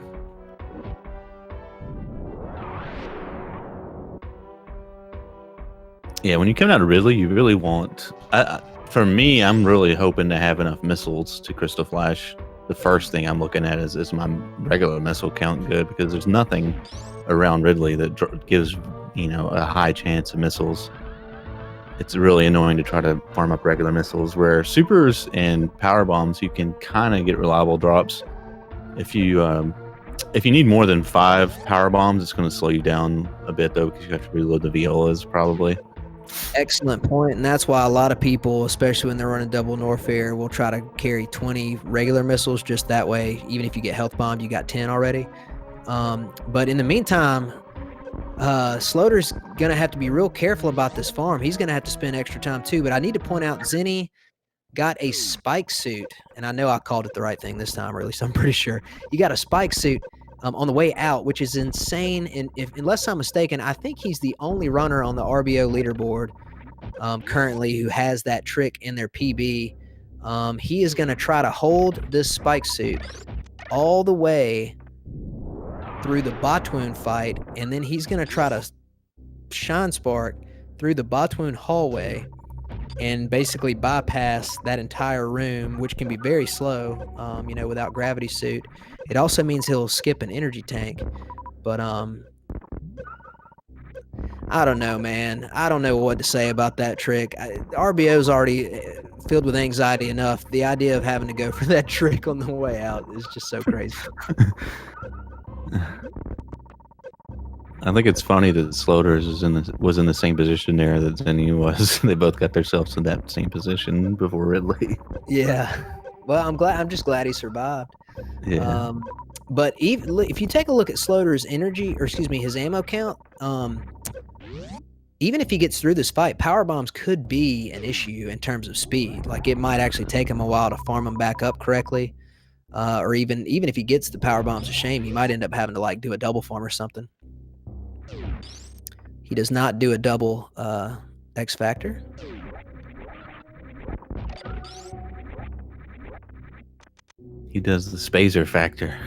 Yeah, when you come out of Ridley, you really want... for me, I'm really hoping to have enough missiles to Crystal Flash. The first thing I'm looking at is my regular missile count good? Because there's nothing around Ridley that gives, a high chance of missiles. It's really annoying to try to farm up regular missiles, where supers and power bombs, you can kind of get reliable drops. If you need more than 5 power bombs, it's going to slow you down a bit, though, because you have to reload the violas, probably. Excellent point, and that's why a lot of people, especially when they're running double Norfair, will try to carry 20 regular missiles, just that way, even if you get health bombed, you got 10 already. But in the meantime, Sloater's going to have to be real careful about this farm. He's going to have to spend extra time, too, but I need to point out Zenny got a spike suit, and I know I called it the right thing this time, or at least I'm pretty sure. You got a spike suit on the way out, which is insane. And unless I'm mistaken, I think he's the only runner on the RBO leaderboard currently who has that trick in their PB. He is going to try to hold this spike suit all the way through the Botwoon fight, and then he's going to try to shine spark through the Botwoon hallway and basically bypass that entire room, which can be very slow, without gravity suit. It also means he'll skip an energy tank, but I don't know, man. I don't know what to say about that trick. RBO's already filled with anxiety enough. The idea of having to go for that trick on the way out is just so crazy. I think it's funny that Sloater was in the same position there that Zenny was. They both got themselves in that same position before Ridley. Yeah. Well, I'm just glad he survived. Yeah. But if you take a look at Sloater's his ammo count, even if he gets through this fight, power bombs could be an issue in terms of speed. Like, it might actually take him a while to farm them back up correctly. Or even if he gets the power bombs, a shame, he might end up having to do a double farm or something. He does not do a double X Factor. He does the Spazer Factor.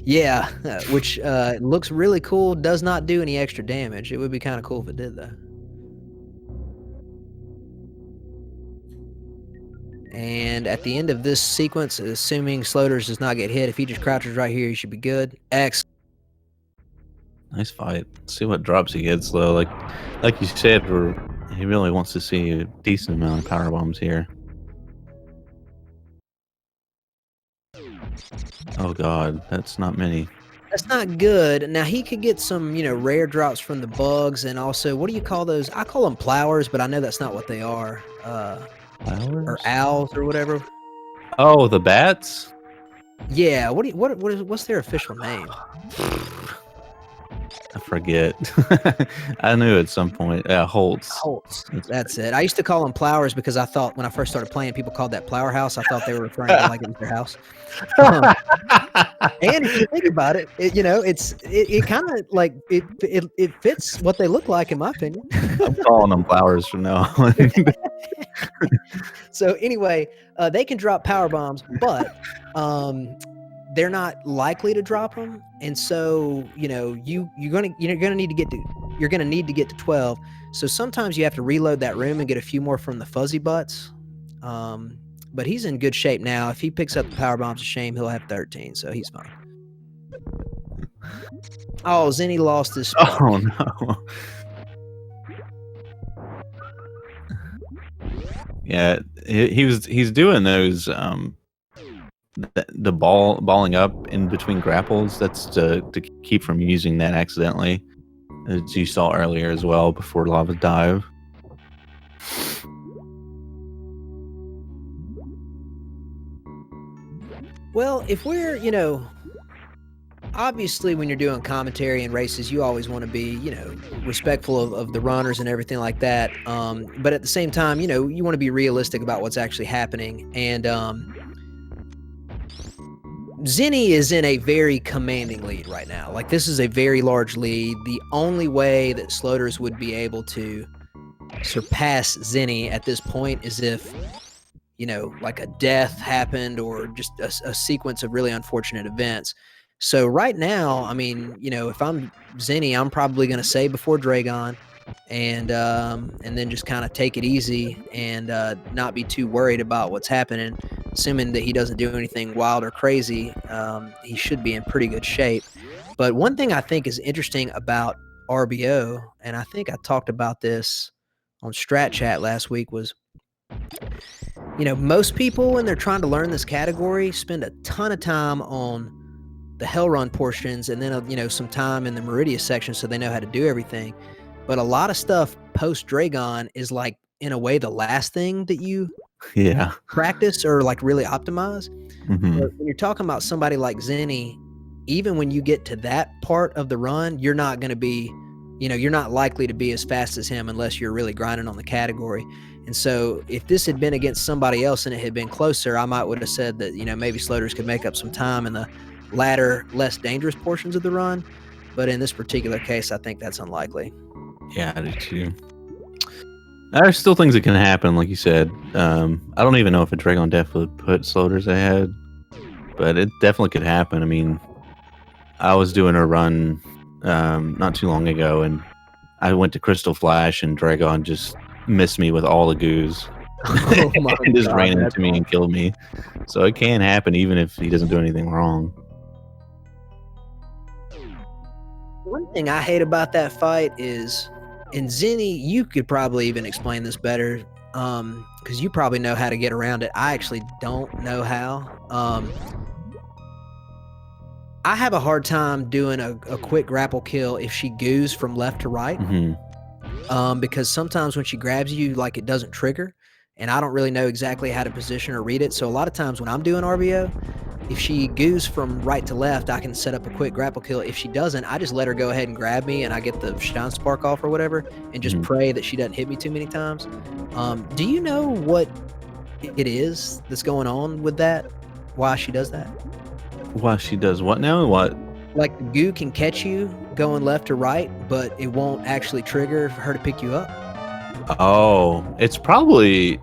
Yeah, which looks really cool. Does not do any extra damage. It would be kind of cool if it did, though. And at the end of this sequence, assuming Sloater's does not get hit, if he just crouches right here, he should be good. X. Nice fight. Let's see what drops he gets, though. Like you said, he really wants to see a decent amount of power bombs here. Oh god, that's not many. That's not good. Now he could get some, rare drops from the bugs, and also, what do you call those? I call them plowers, but I know that's not what they are. Or Flowers? owls or whatever. Oh, the bats? Yeah. What's their official name? I forget. I knew at some point. Holtz. Holtz. That's it. I used to call them plowers because I thought when I first started playing, people called that plower house. I thought they were referring to like it was their house. And if you think about it, it kind of like it fits what they look like, in my opinion. I'm calling them flowers from now on. So anyway, they can drop power bombs, but they're not likely to drop them, and so you're gonna need to get to 12. So sometimes you have to reload that room and get a few more from the fuzzy butts. But he's in good shape now. If he picks up the power bombs, a shame he'll have 13, so he's fine. Oh, Zenny lost his spark. Oh no. Yeah, he's doing those the balling up in between grapples. That's to keep from using that accidentally, as you saw earlier as well before lava dive. Well, if we're, obviously when you're doing commentary and races, you always want to be, respectful of the runners and everything like that. But at the same time, you want to be realistic about what's actually happening. And Zenny is in a very commanding lead right now. Like, this is a very large lead. The only way that Sloaters would be able to surpass Zenny at this point is if like a death happened or just a sequence of really unfortunate events. So right now, I mean, if I'm Zenny, I'm probably going to say before Dragon, and then just kind of take it easy and not be too worried about what's happening. Assuming that he doesn't do anything wild or crazy, he should be in pretty good shape. But one thing I think is interesting about RBO, and I think I talked about this on Strat Chat last week, was most people, when they're trying to learn this category, spend a ton of time on the Hell Run portions and then, some time in the Meridius section so they know how to do everything. But a lot of stuff post Dragon is like, in a way, the last thing that you practice or like really optimize. Mm-hmm. But when you're talking about somebody like Zenny, even when you get to that part of the run, you're not going to be, you're not likely to be as fast as him unless you're really grinding on the category. And so if this had been against somebody else and it had been closer, I would have said that, maybe Sloaters could make up some time in the latter, less dangerous portions of the run. But in this particular case, I think that's unlikely. Yeah, I do too. There's still things that can happen, like you said. I don't even know if a Dragon Death would put Sloaters ahead, but it definitely could happen. I mean, I was doing a run not too long ago, and I went to Crystal Flash, and Dragon just missed me with all the goos. Oh my and just God, ran that's into me and killed me. So it can happen even if he doesn't do anything wrong. One thing I hate about that fight is, and Zenny, you could probably even explain this better, because you probably know how to get around it. I actually don't know how. I have a hard time doing a quick grapple kill if she goos from left to right. Mm-hmm. Because sometimes when she grabs you, like, it doesn't trigger, and I don't really know exactly how to position or read it. So a lot of times when I'm doing RBO, if she goos from right to left, I can set up a quick grapple kill. If she doesn't, I just let her go ahead and grab me, and I get the Shine Spark off or whatever, and just pray that she doesn't hit me too many times. Do you know what it is that's going on with that? Why she does that? Why she does what now? What? Like, the goo can catch you going left to right, but it won't actually trigger for her to pick you up. Oh, it's probably.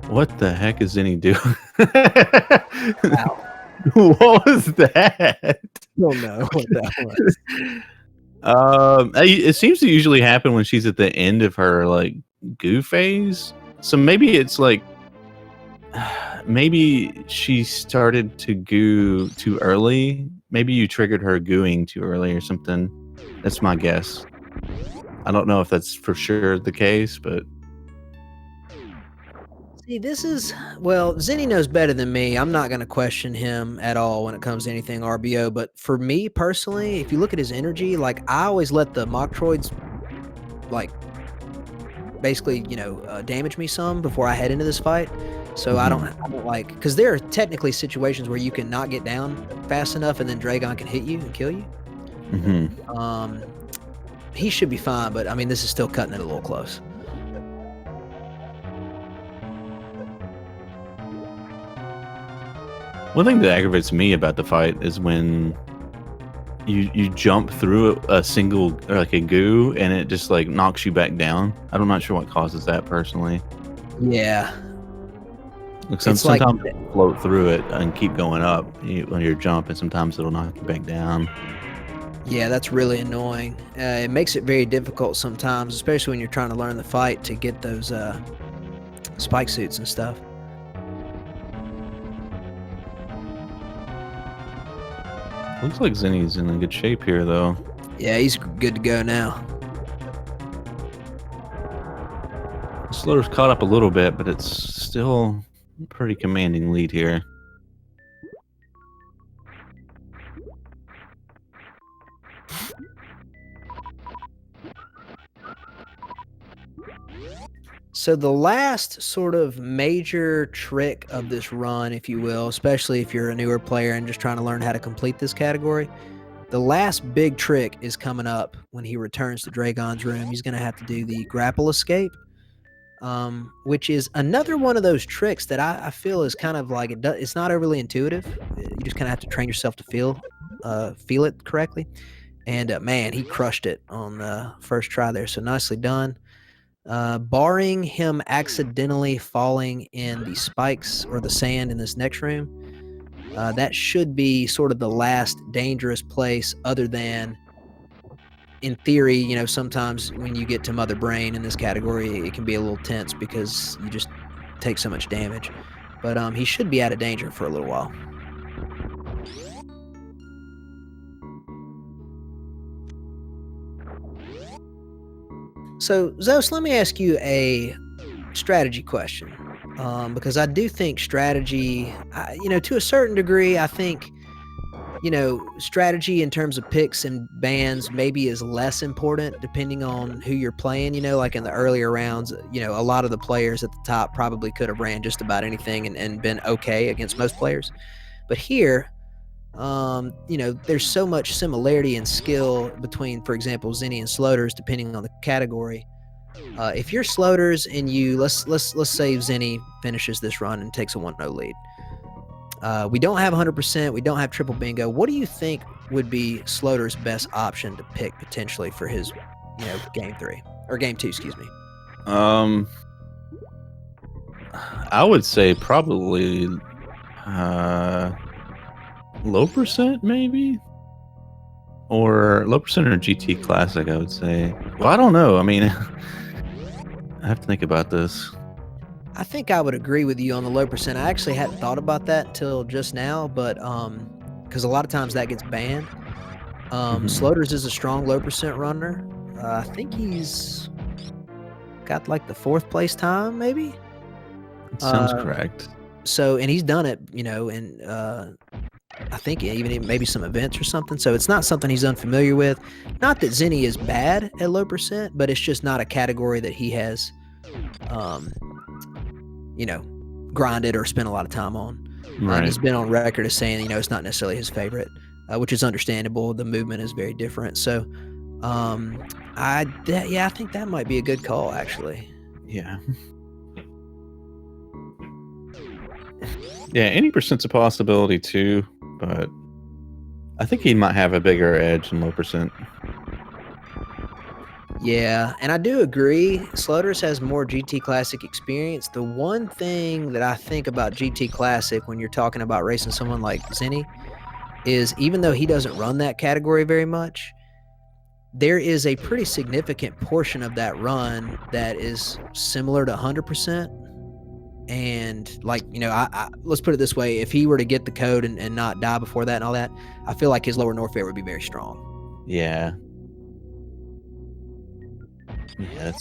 What the heck is Zenny doing? Wow. What was that? I don't know what that was. It seems to usually happen when she's at the end of her like goo phase. So maybe it's like maybe she started to goo too early. Maybe you triggered her gooing too early or something. That's my guess. I don't know if that's for sure the case, but See, this is well, Zenny knows better than me. I'm not gonna question him at all when it comes to anything RBO, but for me personally, if you look at his energy, like, I always let the Metroids, like, basically, damage me some before I head into this fight. So I don't like, because there are technically situations where you can not get down fast enough and then Dragon can hit you and kill you. He should be fine, but I mean, this is still cutting it a little close. One thing that aggravates me about the fight is when you jump through a single, or like a goo, and it just like knocks you back down. I'm not sure what causes that personally. Yeah. Like sometimes you float through it and keep going up when you're jumping. Sometimes it'll knock you back down. Yeah, that's really annoying. It makes it very difficult sometimes, especially when you're trying to learn the fight to get those spike suits and stuff. Looks like Zenny's in a good shape here, though. Yeah, he's good to go now. Slaughter's caught up a little bit, but it's still a pretty commanding lead here. So the last sort of major trick of this run, if you will, especially if you're a newer player and just trying to learn how to complete this category, the last big trick is coming up when he returns to Dragon's room. He's going to have to do the grapple escape, which is another one of those tricks that I feel is kind of like, it's not overly intuitive. You just kind of have to train yourself to feel it correctly. And man, he crushed it on the first try there. So nicely done. Barring him accidentally falling in the spikes or the sand in this next room, that should be sort of the last dangerous place, other than, in theory, sometimes when you get to Mother Brain in this category, it can be a little tense because you just take so much damage. But he should be out of danger for a little while. So, Zeus, let me ask you a strategy question, because I do think strategy, to a certain degree, I think, strategy in terms of picks and bans maybe is less important depending on who you're playing. Like in the earlier rounds, a lot of the players at the top probably could have ran just about anything and been okay against most players. But here, there's so much similarity in skill between, for example, Zenny and Sloaters, depending on the category. If you're Sloaters and let's say Zenny finishes this run and takes a 1-0 lead. We don't have 100%. We don't have triple bingo. What do you think would be Sloaters' best option to pick potentially for his, game 3 or game 2? Excuse me. I would say probably low percent, maybe, or low percent or GT Classic. I would say. Well, I don't know. I mean, I have to think about this. I think I would agree with you on the low percent. I actually hadn't thought about that until just now, but because a lot of times that gets banned. Sloaters is a strong low percent runner. I think he's got like the 4th place time, maybe. Sounds correct. So, and he's done it, in I think even maybe some events or something. So it's not something he's unfamiliar with. Not that Zenny is bad at low percent, but it's just not a category that he has, grinded or spent a lot of time on. Right. He's been on record as saying, it's not necessarily his favorite, which is understandable. The movement is very different. So, I think that might be a good call, actually. Yeah. Yeah, any percent's a possibility too, but I think he might have a bigger edge in low percent. Yeah, and I do agree. Sloaters has more GT Classic experience. The one thing that I think about GT Classic when you're talking about racing someone like Zenny is, even though he doesn't run that category very much, there is a pretty significant portion of that run that is similar to 100%. And like, let's put it this way. If he were to get the code and not die before that and all that, I feel like his lower Norfair would be very strong. Yeah. Yeah,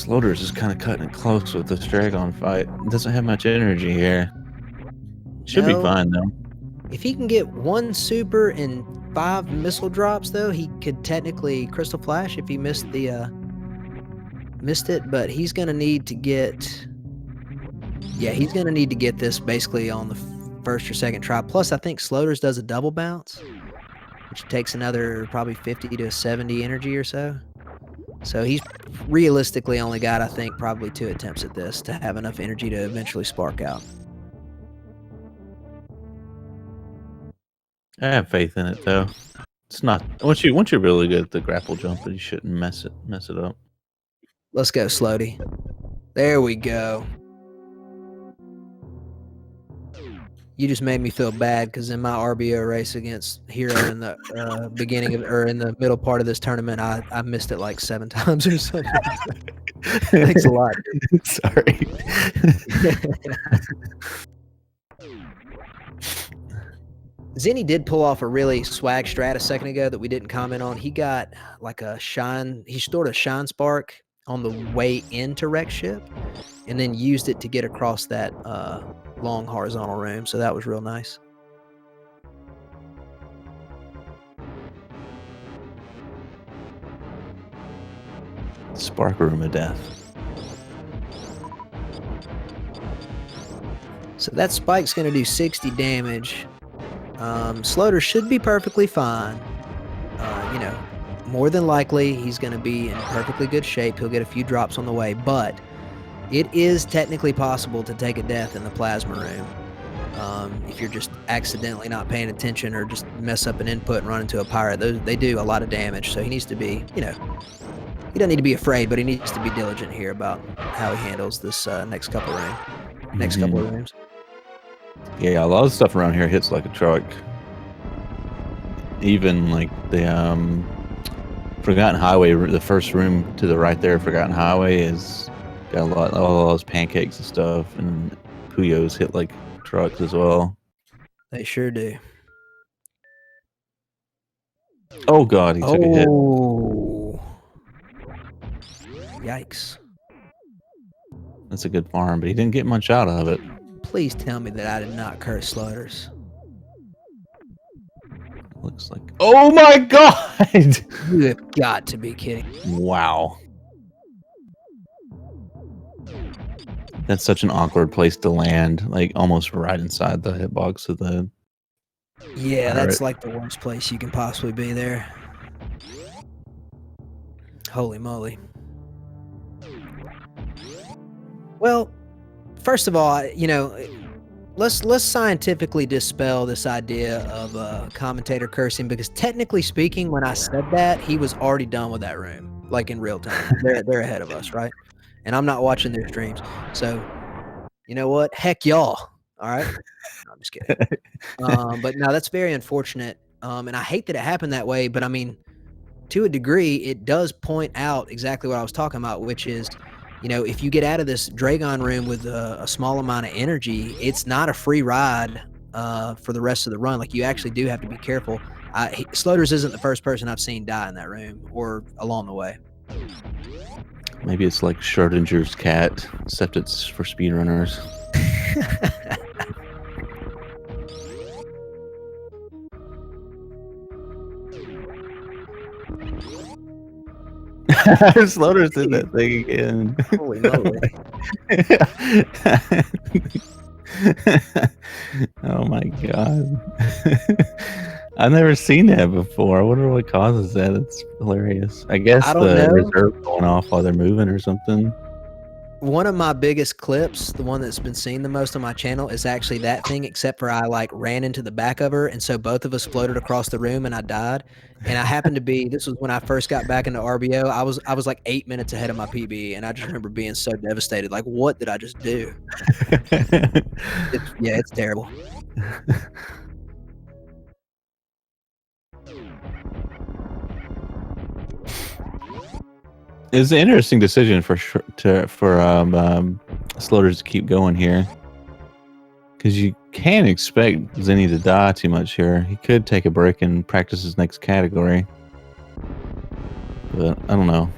Sloater's is kind of cutting it close with this Dragon fight. It doesn't have much energy here. Should be fine though. If he can get 1 super and 5 missile drops, though, he could technically Crystal Flash if he missed the missed it. But he's gonna need to get, yeah, he's gonna need to get this basically on the first or second try. Plus, I think Sloater's does a double bounce, which takes another probably 50 to 70 energy or so. So he's realistically only got, I think, probably 2 attempts at this to have enough energy to eventually spark out. I have faith in it though. It's not once you're really good at the grapple jump, you shouldn't mess it up. Let's go, Sloaty. There we go. You just made me feel bad because in my RBO race against Hero in the beginning of, or in the middle part of this tournament, I missed it like 7 times or something. Thanks a lot. Sorry. Zenny did pull off a really swag strat a second ago that we didn't comment on. He got like a shine. He stored a shine spark on the way into Wreck Ship and then used it to get across that long horizontal room. So that was real nice. Spark room of death. So that spike's going to do 60 damage. Sloater should be perfectly fine. You know, more than likely he's going to be in perfectly good shape. He'll get a few drops on the way, but it is technically possible to take a death in the plasma room. If you're just accidentally not paying attention or just mess up an input and run into a pirate, they do a lot of damage. So he needs to be, you know, he doesn't need to be afraid, but he needs to be diligent here about how he handles this next couple of rooms. Yeah, a lot of stuff around here hits like a truck. Even like the Forgotten Highway, the first room to the right there, Forgotten Highway, is got all those pancakes and stuff, and Puyos hit like trucks as well. They sure do. Oh god, he took a hit. Yikes. That's a good farm, but he didn't get much out of it. Please tell me that I did not curse Slaughters. Looks like... Oh my god! You have got to be kidding. Wow. That's such an awkward place to land, like almost right inside the hitbox of the... Yeah, that's like the worst place you can possibly be there. Holy moly. Well, first of all, you know, let's scientifically dispel this idea of commentator cursing, because technically speaking, when I said that, he was already done with that room, like in real time. They're ahead of us, right? And I'm not watching their streams, so you know what? Heck y'all. All right. No, I'm just kidding. But no, that's very unfortunate. And I hate that it happened that way. But I mean, to a degree, it does point out exactly what I was talking about, which is, you know, if you get out of this Dragon room with a small amount of energy, it's not a free ride for the rest of the run. Like, you actually do have to be careful. Sloaters isn't the first person I've seen die in that room or along the way. Maybe it's like Schrodinger's cat, except it's for speedrunners. Sloaters did that thing again. Holy moly. Oh my god. I've never seen that before. I wonder what causes that. It's hilarious. I guess the reserve going off while they're moving or something. One of my biggest clips, the one that's been seen the most on my channel, is actually that thing, except for I like ran into the back of her, and so both of us floated across the room and I died. And I happened to be, this was when I first got back into RBO. I was like 8 minutes ahead of my PB, and I just remember being so devastated. Like, what did I just do? It's terrible. It's an interesting decision for Sloaters to keep going here, because you can't expect Zenny to die too much here. He could take a break and practice his next category, but I don't know.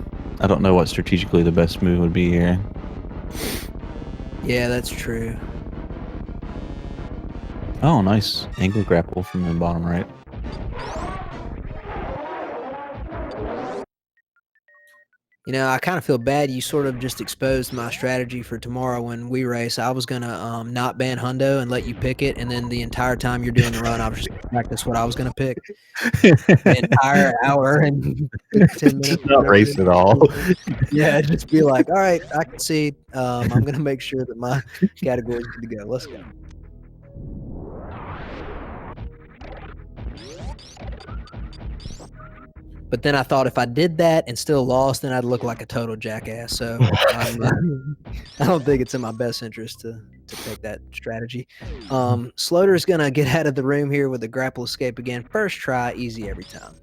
I don't know what strategically the best move would be here. Yeah, that's true. Oh, nice angle grapple from the bottom right. You know, I kind of feel bad. You sort of just exposed my strategy for tomorrow when we race. I was gonna not ban Hundo and let you pick it, and then the entire time you're doing the run, I was just gonna practice what I was gonna pick. The entire hour and 10 minutes. Just not race at all. Yeah, just be like, all right, I can see. I'm gonna make sure that my category is good to go. Let's go. But then I thought if I did that and still lost, then I'd look like a total jackass. So I don't think it's in my best interest to take that strategy. Sloater's gonna get out of the room here with a grapple escape again. First try, easy every time.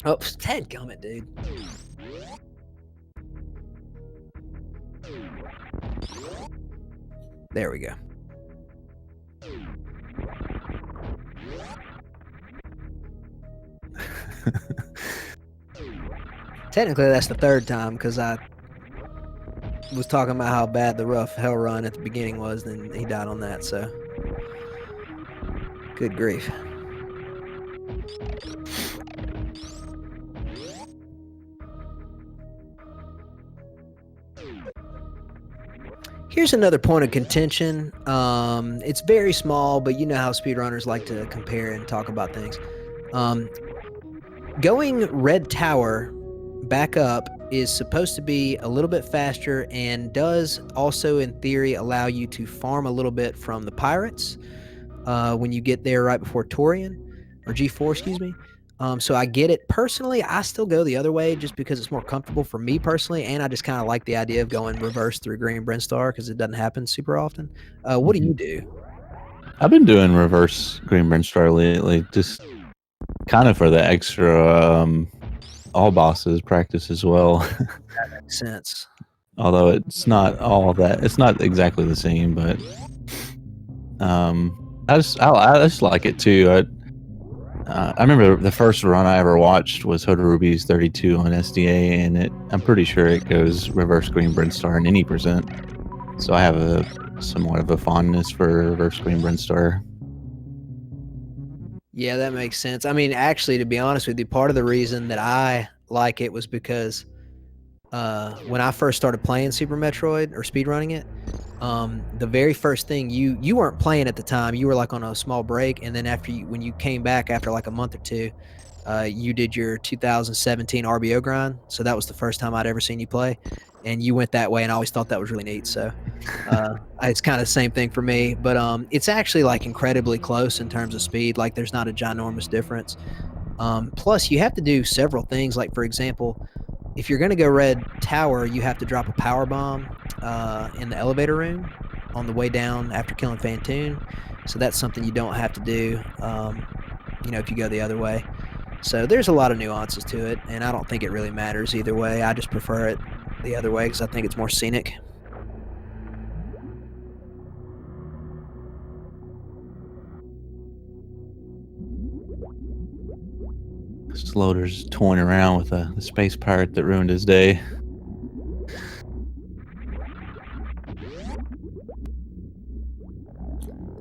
Oh, dadgummit, dude. There we go. Technically, that's the third time because I was talking about how bad the rough hell run at the beginning was, then he died on that, so. Good grief. Here's another point of contention. It's very small, but you know how speedrunners like to compare and talk about things. Going red tower back up is supposed to be a little bit faster and does also, in theory, allow you to farm a little bit from the pirates when you get there right before Torian, or G4, excuse me. So I get it. Personally, I still go the other way just because it's more comfortable for me personally, and I just kind of like the idea of going reverse through Green Brinstar because it doesn't happen super often. What do you do? I've been doing reverse Green Brinstar lately, just kind of for the extra all bosses practice as well. That makes sense. Although it's not all that, it's not exactly the same, but I just like it too. I remember the first run I ever watched was Hodorubi's 32 on SDA, and I'm pretty sure it goes reverse Green Brinstar in any percent. So I have somewhat of a fondness for reverse Green Brinstar. Yeah, that makes sense. I mean, actually, to be honest with you, part of the reason that I like it was because when I first started playing Super Metroid or speedrunning it, the very first thing you weren't playing at the time, you were like on a small break, and then when you came back after like a month or two, you did your 2017 RBO grind. So that was the first time I'd ever seen you play, and you went that way, and I always thought that was really neat. So it's kind of the same thing for me, but it's actually like incredibly close in terms of speed. Like there's not a ginormous difference. Plus, you have to do several things. Like for example, if you're going to go red tower, you have to drop a power bomb in the elevator room on the way down after killing Fantoon. So that's something you don't have to do, you know, if you go the other way. So there's a lot of nuances to it, and I don't think it really matters either way. I just prefer it the other way because I think it's more scenic. Sloater's toying around with the space pirate that ruined his day.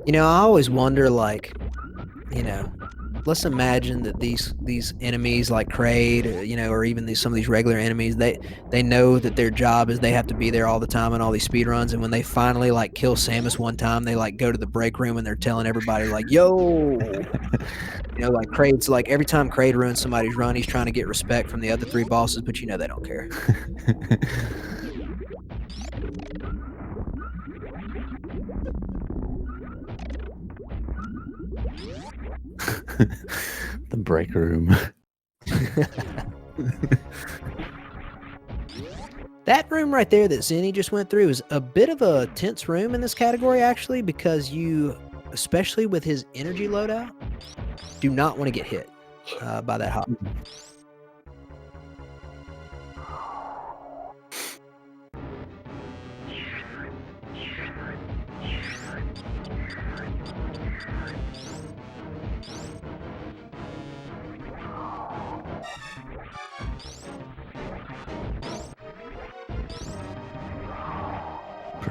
You know, I always wonder, like, you know, let's imagine that these enemies like Kraid, you know, or even some of these regular enemies, they know that their job is they have to be there all the time in all these speed runs, and when they finally like kill Samus one time, they like go to the break room and they're telling everybody like, yo, you know, like Kraid's like every time Kraid ruins somebody's run, he's trying to get respect from the other three bosses, but you know they don't care. The break room. That room right there that Zenny just went through is a bit of a tense room in this category, actually, because you, especially with his energy loadout, do not want to get hit by that hop.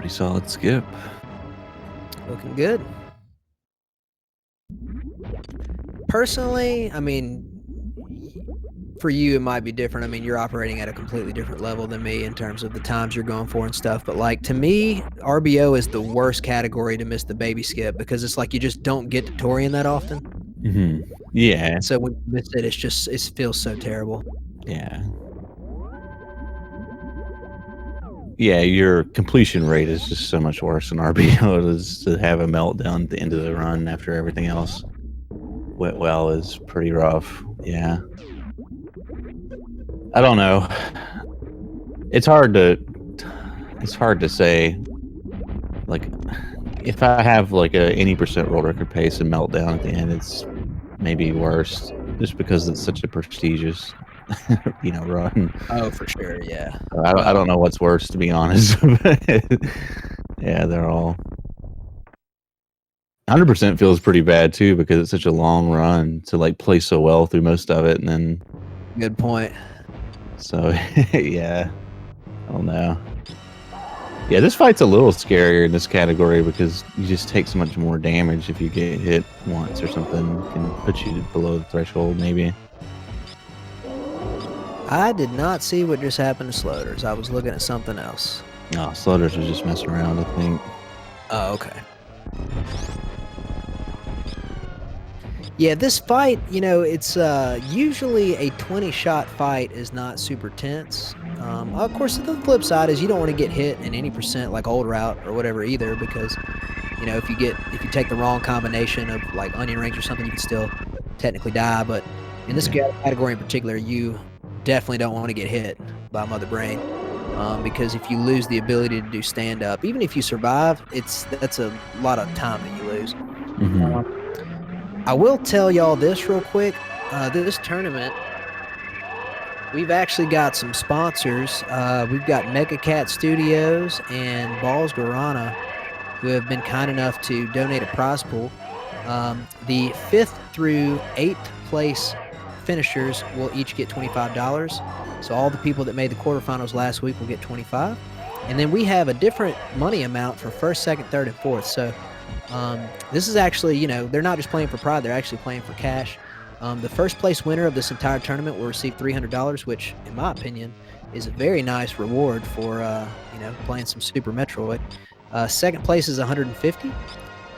Pretty solid skip. Looking good. Personally, I mean, for you, it might be different. I mean, you're operating at a completely different level than me in terms of the times you're going for and stuff. But like to me, RBO is the worst category to miss the baby skip because it's like you just don't get to Torian that often. Mm-hmm. Yeah. So when you miss it, it feels so terrible. Yeah. Yeah, your completion rate is just so much worse than RBO. Is to have a meltdown at the end of the run after everything else went well is pretty rough. Yeah. I don't know. It's hard to say. Like, if I have like a 80% world record pace and meltdown at the end, it's maybe worse just because it's such a prestigious, run. Oh, for sure, yeah. I don't know what's worse, to be honest. Yeah, they're all. 100% feels pretty bad too because it's such a long run to like play so well through most of it, and then. Good point. So yeah, I don't know. Yeah, this fight's a little scarier in this category because you just take so much more damage if you get hit once or something. It can put you below the threshold, maybe. I did not see what just happened to Sloaters. I was looking at something else. Oh, Sloaters was just messing around, I think. Oh, okay. Yeah, this fight, it's usually a 20-shot fight is not super tense. Of course, the flip side is you don't want to get hit in any percent like old route or whatever either because, if you take the wrong combination of like onion rings or something, you can still technically die. But in this category in particular, you definitely don't want to get hit by Mother Brain because if you lose the ability to do stand-up, even if you survive, that's a lot of time that you lose. Mm-hmm. I will tell y'all this real quick. This tournament, we've actually got some sponsors. We've got Mega Cat Studios and Balls Guarana, who have been kind enough to donate a prize pool. The 5th through 8th place finishers will each get $25. So all the people that made the quarterfinals last week will get $25. And then we have a different money amount for 1st, 2nd, 3rd, and 4th. So this is actually, they're not just playing for pride, they're actually playing for cash. The first place winner of this entire tournament will receive $300, which, in my opinion, is a very nice reward for, playing some Super Metroid. Second place is $150.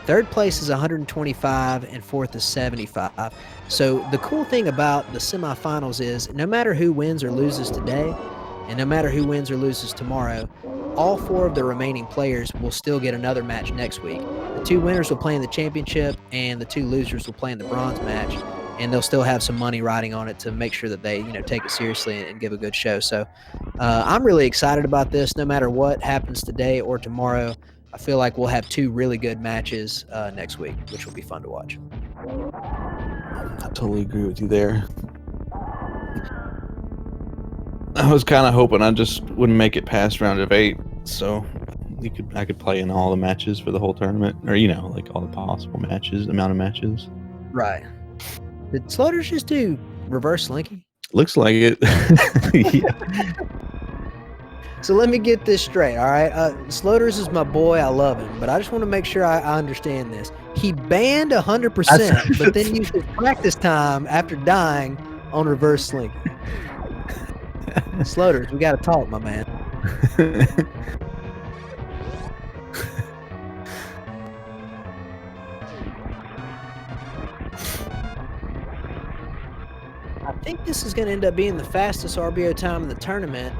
Third place is $125, and 4th is $75. So the cool thing about the semifinals is no matter who wins or loses today, and no matter who wins or loses tomorrow, all 4 of the remaining players will still get another match next week. The 2 winners will play in the championship, and the 2 losers will play in the bronze match, and they'll still have some money riding on it to make sure that they, take it seriously and give a good show. So I'm really excited about this. No matter what happens today or tomorrow, I feel like we'll have 2 really good matches next week, which will be fun to watch. I totally agree with you there. I was kind of hoping I just wouldn't make it past round of 8, so I could play in all the matches for the whole tournament, or like all the possible matches, amount of matches. Right. Did Sloaters just do reverse slinky? Looks like it. Yeah. So let me get this straight, all right? Sloaters is my boy. I love him, but I just want to make sure I understand this. He banned 100%, but then used his practice time after dying on reverse slinky. Sloaters, we got to talk, my man. I think this is going to end up being the fastest RBO time in the tournament.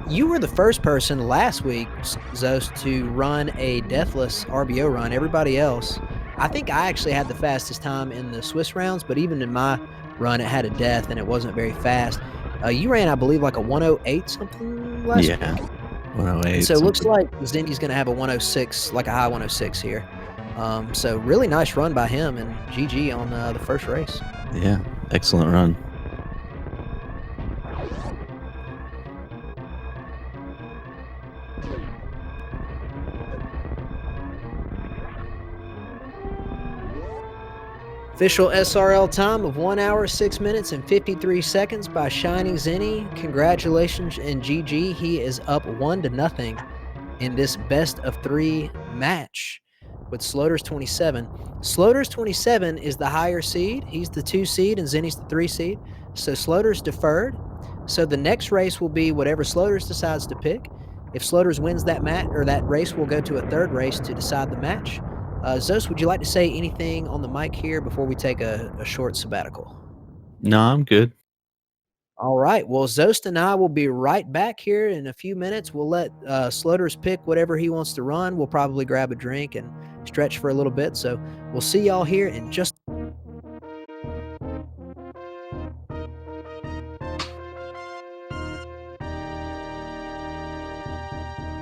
You were the first person last week, Zos, to run a deathless RBO run. Everybody else, I think I actually had the fastest time in the Swiss rounds, but even in my run, it had a death and it wasn't very fast. You ran, I believe, like a 108 something last week. 108. So it looks like Zeni's going to have a 106, like a high 106 here. So really nice run by him, and GG on the first race. Yeah, excellent run. Official SRL time of 1 hour, 6 minutes, and 53 seconds by ShinyZeni. Congratulations and GG. He is up 1-0 in this best of 3 match with sloater27. sloater27 is the higher seed. He's the 2 seed and Zenny's the 3 seed. So sloater's deferred. So the next race will be whatever sloater's decides to pick. If sloater's wins that match or that race, will go to a third race to decide the match. Zos, would you like to say anything on the mic here before we take a short sabbatical? No, I'm good. All right. Well, Zost and I will be right back here in a few minutes. We'll let Slutters pick whatever he wants to run. We'll probably grab a drink and stretch for a little bit. So we'll see y'all here in just